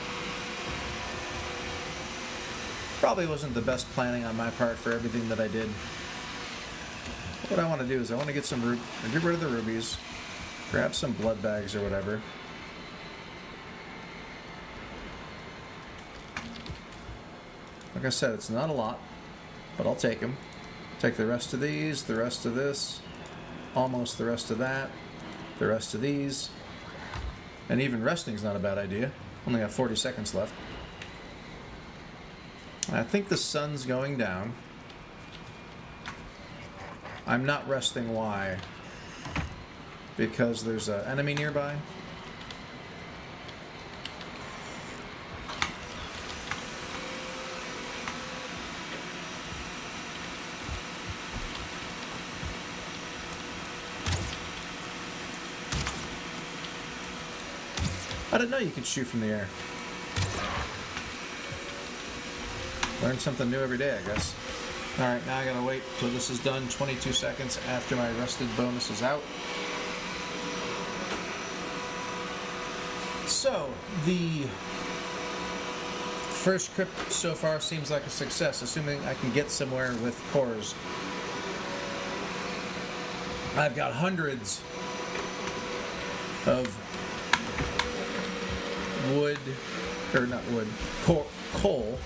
Probably wasn't the best planning on my part for everything that I did. What I want to do is I want to get get rid of the rubies, grab some blood bags or whatever. Like I said, it's not a lot, but I'll take them. Take the rest of these, the rest of this, almost the rest of that, the rest of these. And even resting's not a bad idea. Only got 40 seconds left. I think the sun's going down. I'm not resting. Why? Because there's an enemy nearby. I didn't know you could shoot from the air. Learn something new every day, I guess. Alright, now I gotta wait till this is done. 22 seconds after my rested bonus is out. So, the first crypt so far seems like a success, assuming I can get somewhere with cores. I've got hundreds of wood, or not wood, coal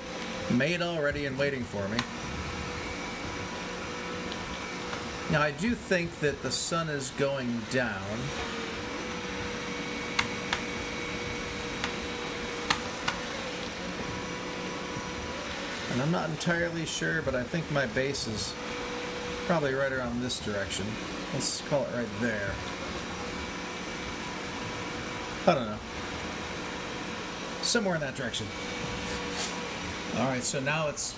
made already and waiting for me. Now I do think that the sun is going down. And I'm not entirely sure, but I think my base is probably right around this direction. Let's call it right there. I don't know. Somewhere in that direction. Alright, so now it's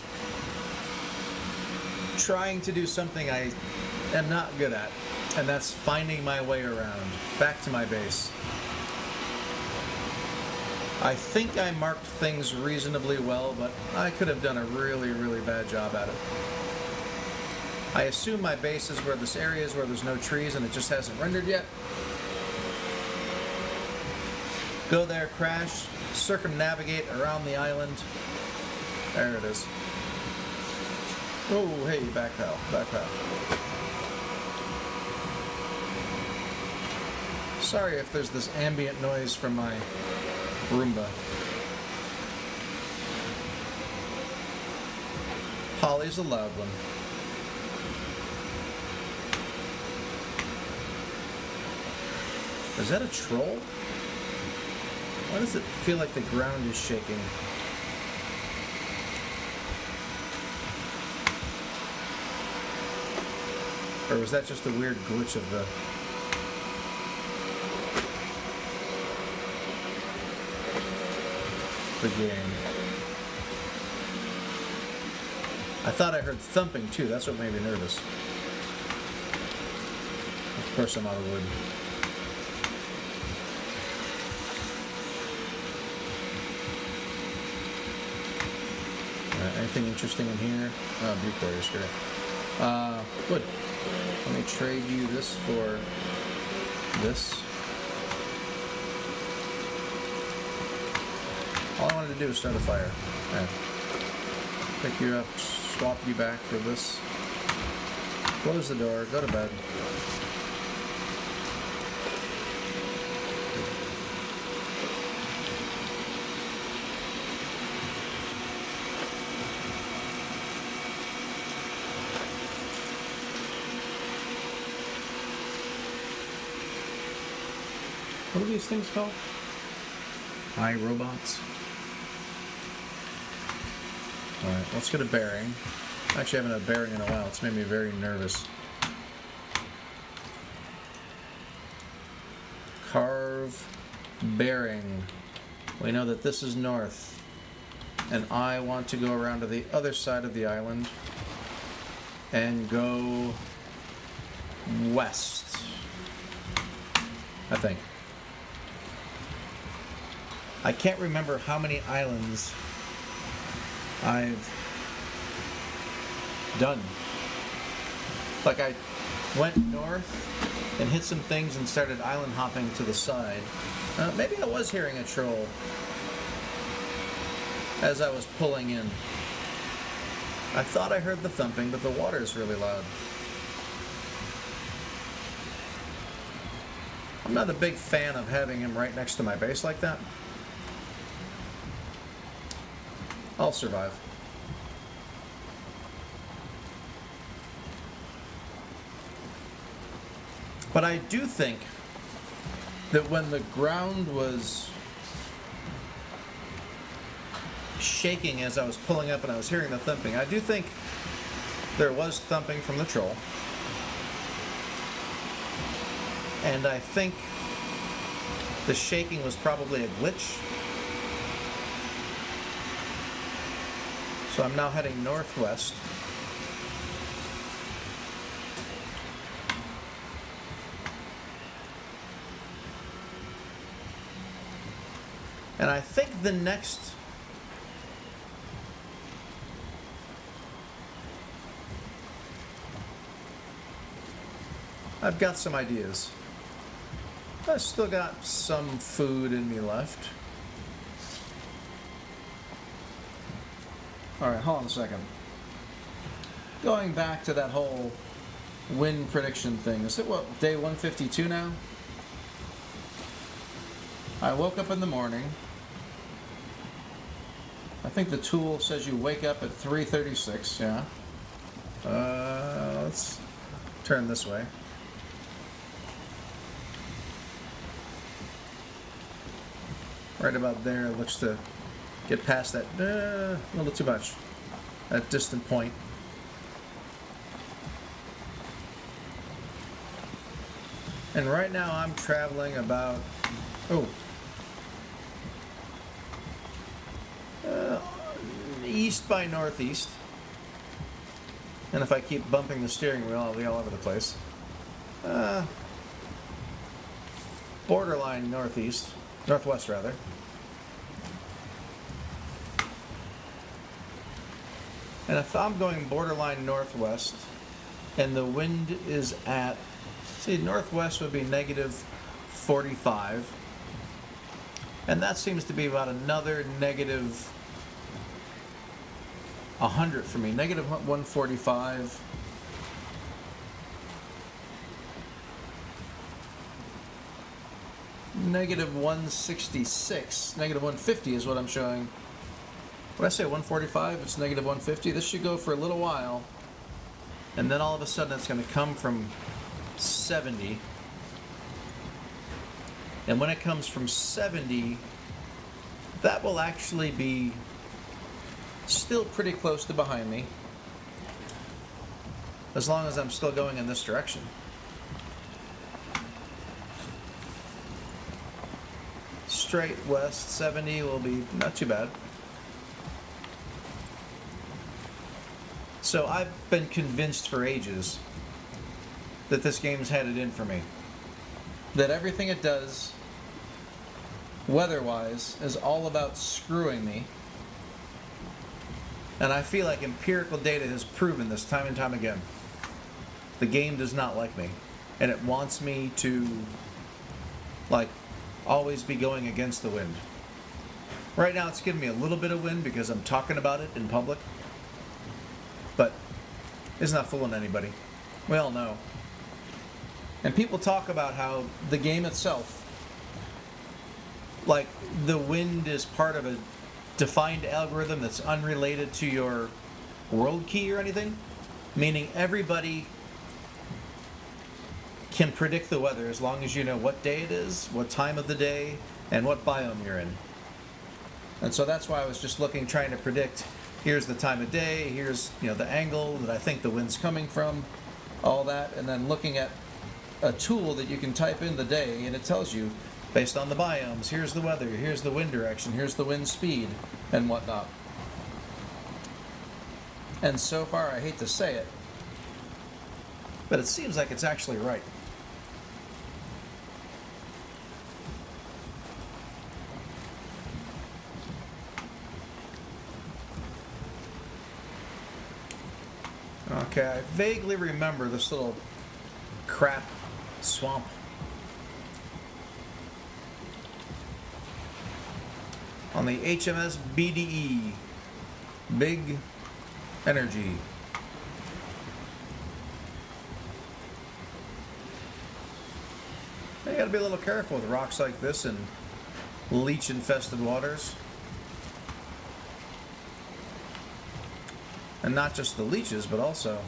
trying to do something I am not good at, and that's finding my way around, back to my base. I think I marked things reasonably well, but I could have done a really, really bad job at it. I assume my base is where this area is, where there's no trees and it just hasn't rendered yet. Go there, crash, circumnavigate around the island. There it is. Oh, hey, backpedal, backpedal. Sorry if there's this ambient noise from my Roomba. Holly's a loud one. Is that a troll? Why does it feel like the ground is shaking? Or was that just a weird glitch of the game? I thought I heard thumping too. That's what made me nervous. Of course I'm out of wood. Anything interesting in here? Oh, bucor is great. Wood. Let me trade you this for this. All I wanted to do was start a fire. Right. Pick you up, swap you back for this. Close the door, go to bed. What are these things called? iRobots. Alright, let's get a bearing. Actually, I haven't had a bearing in a while. It's made me very nervous. Carve bearing. We know that this is north. And I want to go around to the other side of the island and go west. I think. I can't remember how many islands I've done. Like I went north and hit some things and started island hopping to the side. Maybe I was hearing a troll as I was pulling in. I thought I heard the thumping, but the water is really loud. I'm not a big fan of having him right next to my base like that. I'll survive. But I do think that when the ground was shaking as I was pulling up and I was hearing the thumping, I do think there was thumping from the troll. And I think the shaking was probably a glitch. So I'm now heading northwest. And I think the next I've got some ideas. I've still got some food in me left. Alright, hold on a second. Going back to that whole wind prediction thing. Is it what, day 152 now? I woke up in the morning. I think the tool says you wake up at 3:36, yeah. Let's turn this way. Right about there, it looks to get past that, a little too much, that distant point. And right now I'm traveling about, east by northeast. And if I keep bumping the steering wheel, I'll be all over the place. Borderline northeast, northwest rather. And if I'm going borderline northwest, and the wind is at, see, northwest would be negative 45, and that seems to be about another negative 100 for me, negative 145. Negative 166, negative 150 is what I'm showing. When I say 145, it's negative 150. This should go for a little while, and then all of a sudden it's going to come from 70. And when it comes from 70, that will actually be still pretty close to behind me, as long as I'm still going in this direction. Straight west, 70 will be not too bad. So I've been convinced for ages that this game's had it in for me. That everything it does, weather-wise, is all about screwing me. And I feel like empirical data has proven this time and time again. The game does not like me. And it wants me to, like, always be going against the wind. Right now it's giving me a little bit of wind because I'm talking about it in public. But it's not fooling anybody. We all know. And people talk about how the game itself, like, the wind is part of a defined algorithm that's unrelated to your world key or anything. Meaning everybody can predict the weather as long as you know what day it is, what time of the day, and what biome you're in. And so that's why I was just looking, trying to predict, here's the time of day, here's, you know, the angle that I think the wind's coming from, all that, and then looking at a tool that you can type in the day, and it tells you, based on the biomes, here's the weather, here's the wind direction, here's the wind speed, and whatnot. And so far, I hate to say it, but it seems like it's actually right. Okay, I vaguely remember this little crap swamp. On the HMS BDE, Big Energy. You gotta be a little careful with rocks like this and leech-infested waters. And not just the leeches, but also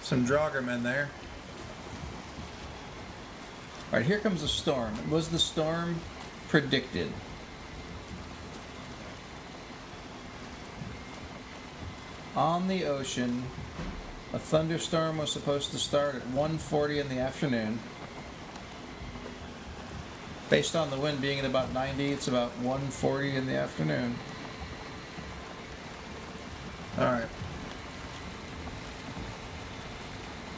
some Draugr there. Alright, here comes the storm. Was the storm predicted? On the ocean, a thunderstorm was supposed to start at 1:40 in the afternoon. Based on the wind being at about 90, it's about 1:40 in the afternoon. Alright.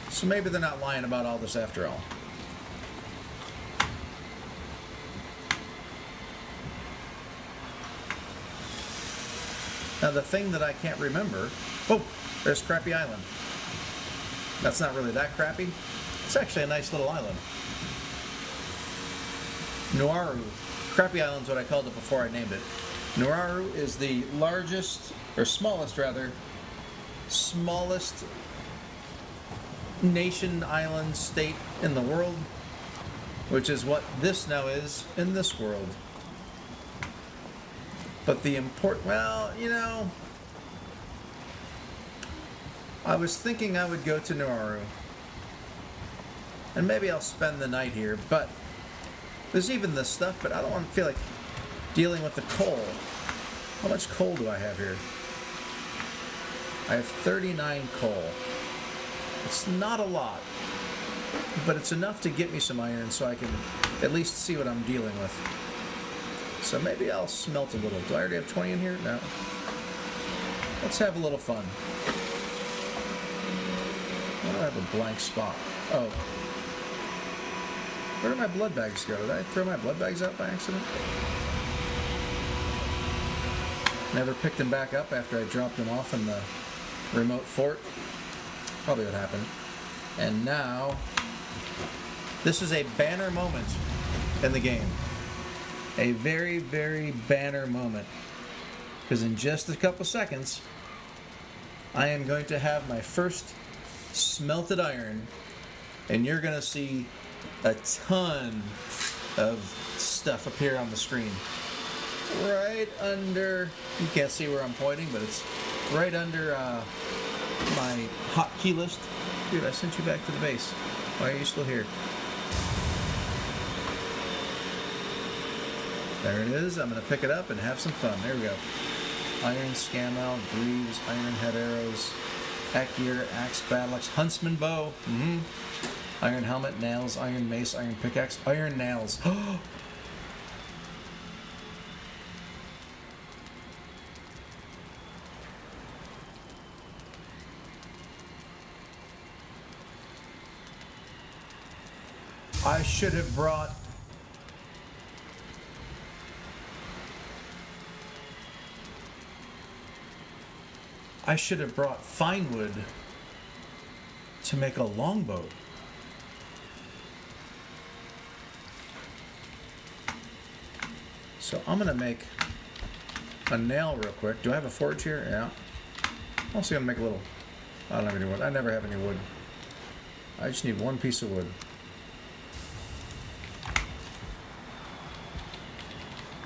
So maybe they're not lying about all this after all. Now the thing that I can't remember... Oh! There's Crappy Island. That's not really that crappy. It's actually a nice little island. Nuaru. Crappy Island's what I called it before I named it. Nuaru is the largest, or smallest rather, smallest nation, island, state in the world, which is what this now is in this world. But the well, you know, I was thinking I would go to Nuaru, and maybe I'll spend the night here, but there's even this stuff, but I don't want to feel like dealing with the coal. How much coal do I have here? I have 39 coal. It's not a lot, but it's enough to get me some iron so I can at least see what I'm dealing with. So maybe I'll smelt a little. Do I already have 20 in here? No. Let's have a little fun. Why do I have a blank spot? Oh. Where did my blood bags go? Did I throw my blood bags out by accident? Never picked them back up after I dropped them off in the remote fort. Probably what happened. And now, this is a banner moment in the game. A very, very banner moment. Because in just a couple seconds, I am going to have my first smelted iron, and you're going to see a ton of stuff appear on the screen. Right under, you can't see where I'm pointing, but it's right under my hotkey list. Dude, I sent you back to the base. Why are you still here? There it is. I'm going to pick it up and have some fun. There we go. Iron Scamel, Greaves, Iron Head Arrows, Gear, Axe Battle Axe, Huntsman Bow, Iron Helmet, Nails, Iron Mace, Iron Pickaxe, Iron Nails. I should have brought... I should have brought fine wood to make a longboat. So I'm gonna make a nail real quick. Do I have a forge here? Yeah. I'm also gonna make a little. I don't have any wood. I never have any wood. I just need one piece of wood.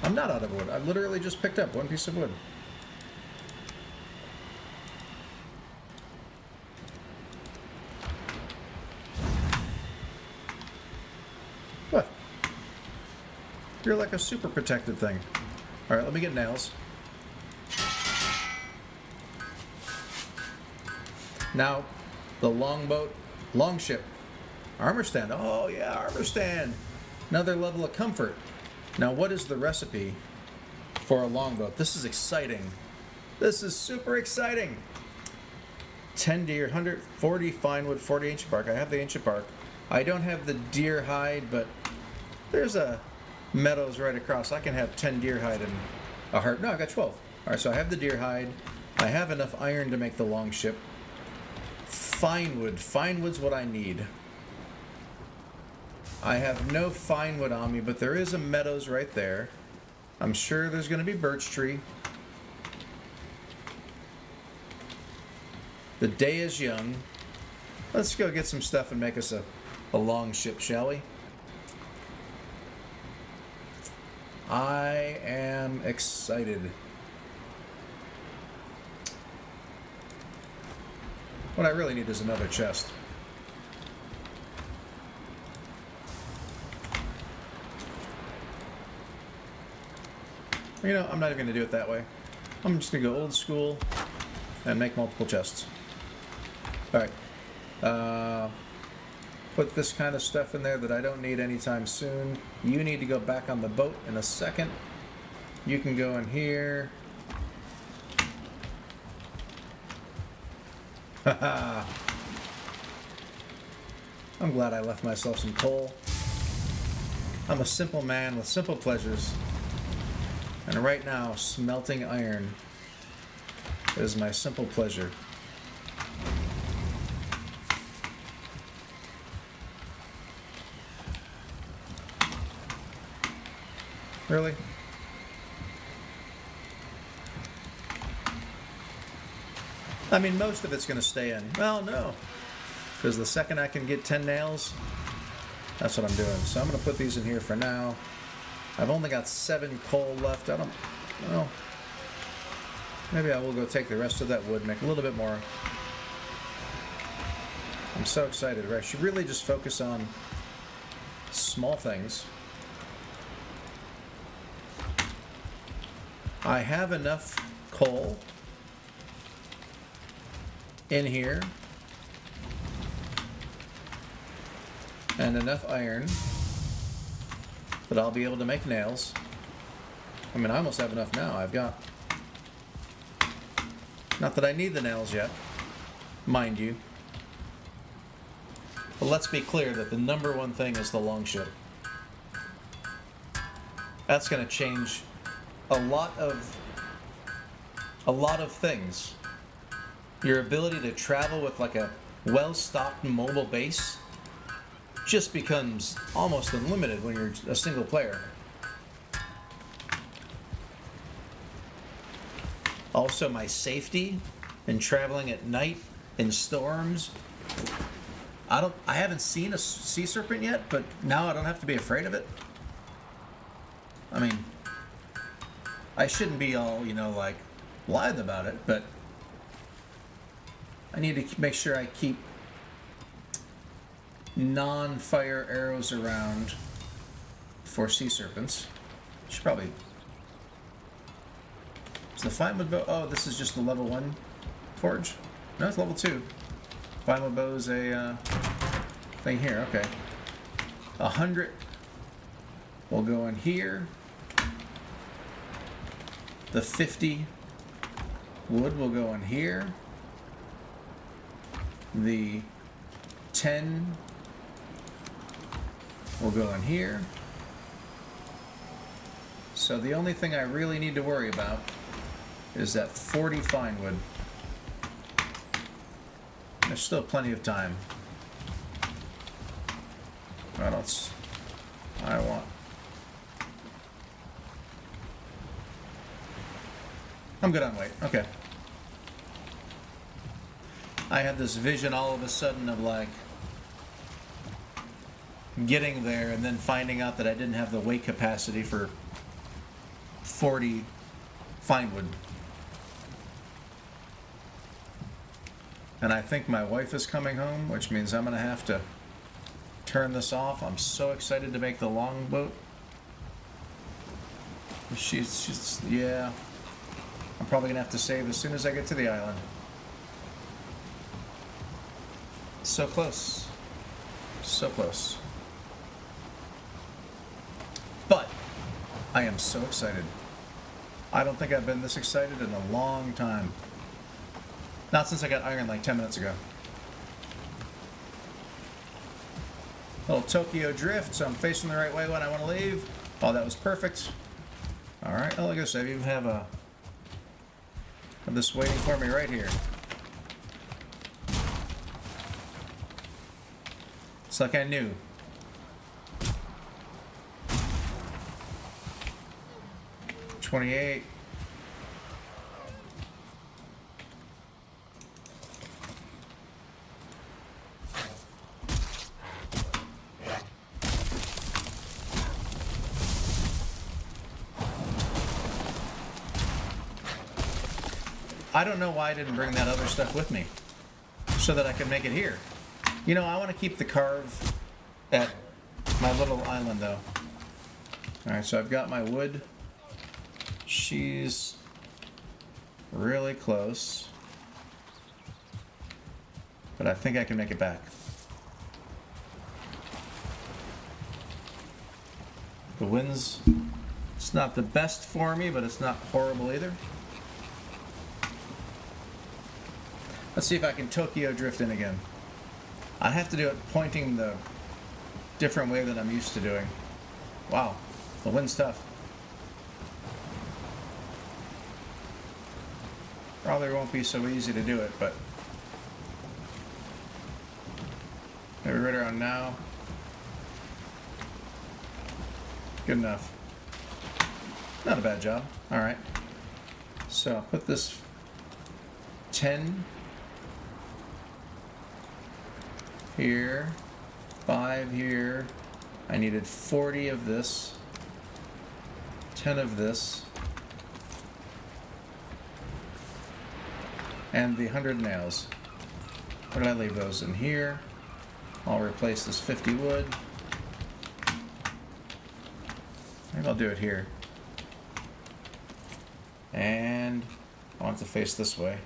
I'm not out of wood. I've literally just picked up one piece of wood. What? You're like a super protected thing. All right, let me get nails. Now, the longboat, longship, armor stand. Oh yeah, armor stand. Another level of comfort. Now, what is the recipe for a longboat? This is exciting. This is super exciting. 10 deer, 140 fine wood, 40 ancient bark. I have the ancient bark. I don't have the deer hide, but there's a meadows right across. I can have 10 deer hide and a heart. No, I got 12. All right, so I have the deer hide. I have enough iron to make the long ship. Fine wood. Fine wood's what I need. I have no fine wood on me, but there is a meadows right there. I'm sure there's going to be birch tree. The day is young. Let's go get some stuff and make us a long ship, shall we? I am excited. What I really need is another chest. You know, I'm not even going to do it that way. I'm just going to go old school and make multiple chests. Alright. Put this kind of stuff in there that I don't need anytime soon. You need to go back on the boat in a second. You can go in here. Haha. I'm glad I left myself some coal. I'm a simple man with simple pleasures. And right now, smelting iron is my simple pleasure. Really? I mean, most of it's going to stay in. Well, no. Because the second I can get 10 nails, that's what I'm doing. So I'm going to put these in here for now. I've only got 7 coal left. I don't know. Maybe I will go take the rest of that wood, make a little bit more. I'm so excited. I should really just focus on small things. I have enough coal in here and enough iron that I'll be able to make nails. I mean, I almost have enough now. I've got... Not that I need the nails yet, mind you. But let's be clear that the number one thing is the longship. That's going to change a lot of things. Your ability to travel with like a well-stocked mobile base just becomes almost unlimited when you're a single player. Also, my safety in traveling at night in storms. I haven't seen a sea serpent yet, but now I don't have to be afraid of it. I mean, I shouldn't be all, like, blithe about it, but I need to make sure I keep non-fire arrows around for sea serpents. Should probably... Is the fine wood bow... Oh, this is just the level 1 forge? No, it's level 2. Fine wood bow is a thing here. Okay. 100 will go in here. The 50 wood will go in here. The 10 will go in here. So the only thing I really need to worry about is that 40 fine wood. There's still plenty of time. What else? I want. I'm good on weight. Okay. I had this vision all of a sudden of like getting there and then finding out that I didn't have the weight capacity for 40 fine wood. And I think my wife is coming home, which means I'm going to have to turn this off. I'm so excited to make the longboat. She's yeah. I'm probably going to have to save as soon as I get to the island. So close. So close. But I am so excited. I don't think I've been this excited in a long time. Not since I got iron like 10 minutes ago. Little Tokyo drift, so I'm facing the right way when I want to leave. Oh, that was perfect. Alright, oh look at this. I even have this waiting for me right here. It's like I knew. $28. I don't know why I didn't bring that other stuff with me so that I could make it here. You know, I want to keep the carve at my little island though. Alright, so I've got my wood. She's really close. But I think I can make it back. The wind's, it's not the best for me, but it's not horrible either. Let's see if I can Tokyo drift in again. I have to do it pointing the different way that I'm used to doing. Wow, the wind's tough. Probably won't be so easy to do it, but maybe right around now. Good enough. Not a bad job. All right. So I'll put this 10 here, 5 here. I needed 40 of this, 10 of this, and the 100 nails. Where did I leave those? In here. I'll replace this 50 wood. Maybe I'll do it here. And I want it to face this way.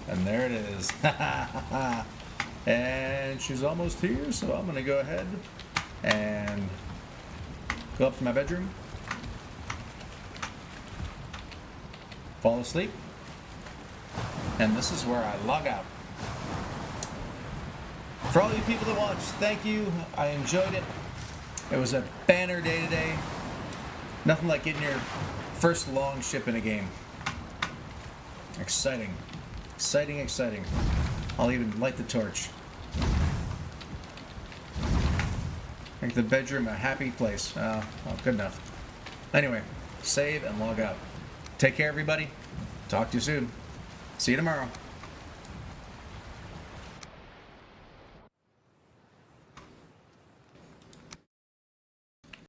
And there it is. And she's almost here, so I'm going to go ahead and go up to my bedroom, fall asleep, and this is where I log out. For all you people that watched, thank you. I enjoyed it. It was a banner day today. Nothing like getting your first long ship in a game. Exciting. Exciting, exciting. I'll even light the torch. Make the bedroom a happy place. Well, good enough. Anyway, save and log out. Take care, everybody. Talk to you soon. See you tomorrow.